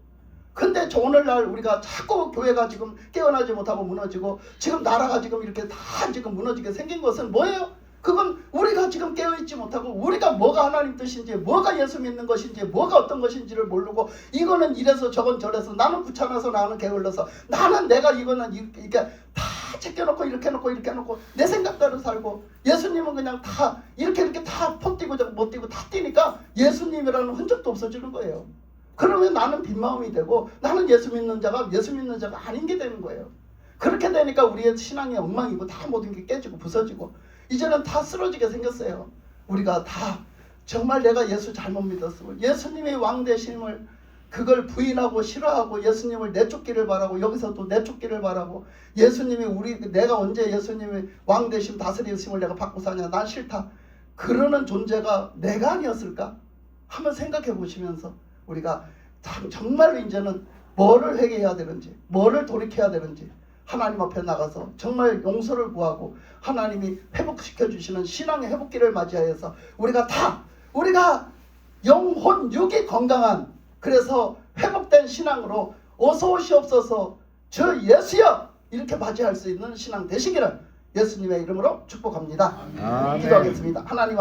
Speaker 1: 근데 오늘날 우리가 자꾸 교회가 지금 깨어나지 못하고 무너지고 지금 나라가 지금 이렇게 다 지금 무너지게 생긴 것은 뭐예요? 그건 우리가 지금 깨어있지 못하고 우리가 뭐가 하나님 뜻인지 뭐가 예수 믿는 것인지 뭐가 어떤 것인지를 모르고 이거는 이래서 저건 저래서 나는 귀찮아서 나는 게을러서 나는 내가 이거는 이렇게 다 제껴놓고 이렇게 해놓고 내 생각대로 살고 예수님은 그냥 다 이렇게 다 퍼뛰고 못 뛰고 다 뛰니까 예수님이라는 흔적도 없어지는 거예요. 그러면 나는 빈마음이 되고 나는 예수 믿는 자가 아닌 게 되는 거예요. 그렇게 되니까 우리의 신앙이 엉망이고 다 모든 게 깨지고 부서지고 이제는 다 쓰러지게 생겼어요. 우리가 다 정말 내가 예수 잘못 믿었어. 예수님의 왕 되심을 그걸 부인하고 싫어하고 예수님을 내쫓기를 바라고 여기서 또 내쫓기를 바라고 예수님이 내가 언제 예수님이 왕 되심 다스리심을 내가 받고 사냐 난 싫다 그러는 존재가 내가 아니었을까 한번 생각해 보시면서 우리가 정말로 이제는 뭐를 회개해야 되는지 뭐를 돌이켜야 되는지 하나님 앞에 나가서 정말 용서를 구하고 하나님이 회복시켜 주시는 신앙의 회복기를 맞이하여서 우리가 영혼 육이 건강한 그래서 회복된 신앙으로 어서 오시옵소서 저 예수여 이렇게 맞이할 수 있는 신앙 되시기를 예수님의 이름으로 축복합니다.
Speaker 4: 아멘.
Speaker 1: 기도하겠습니다. 하나님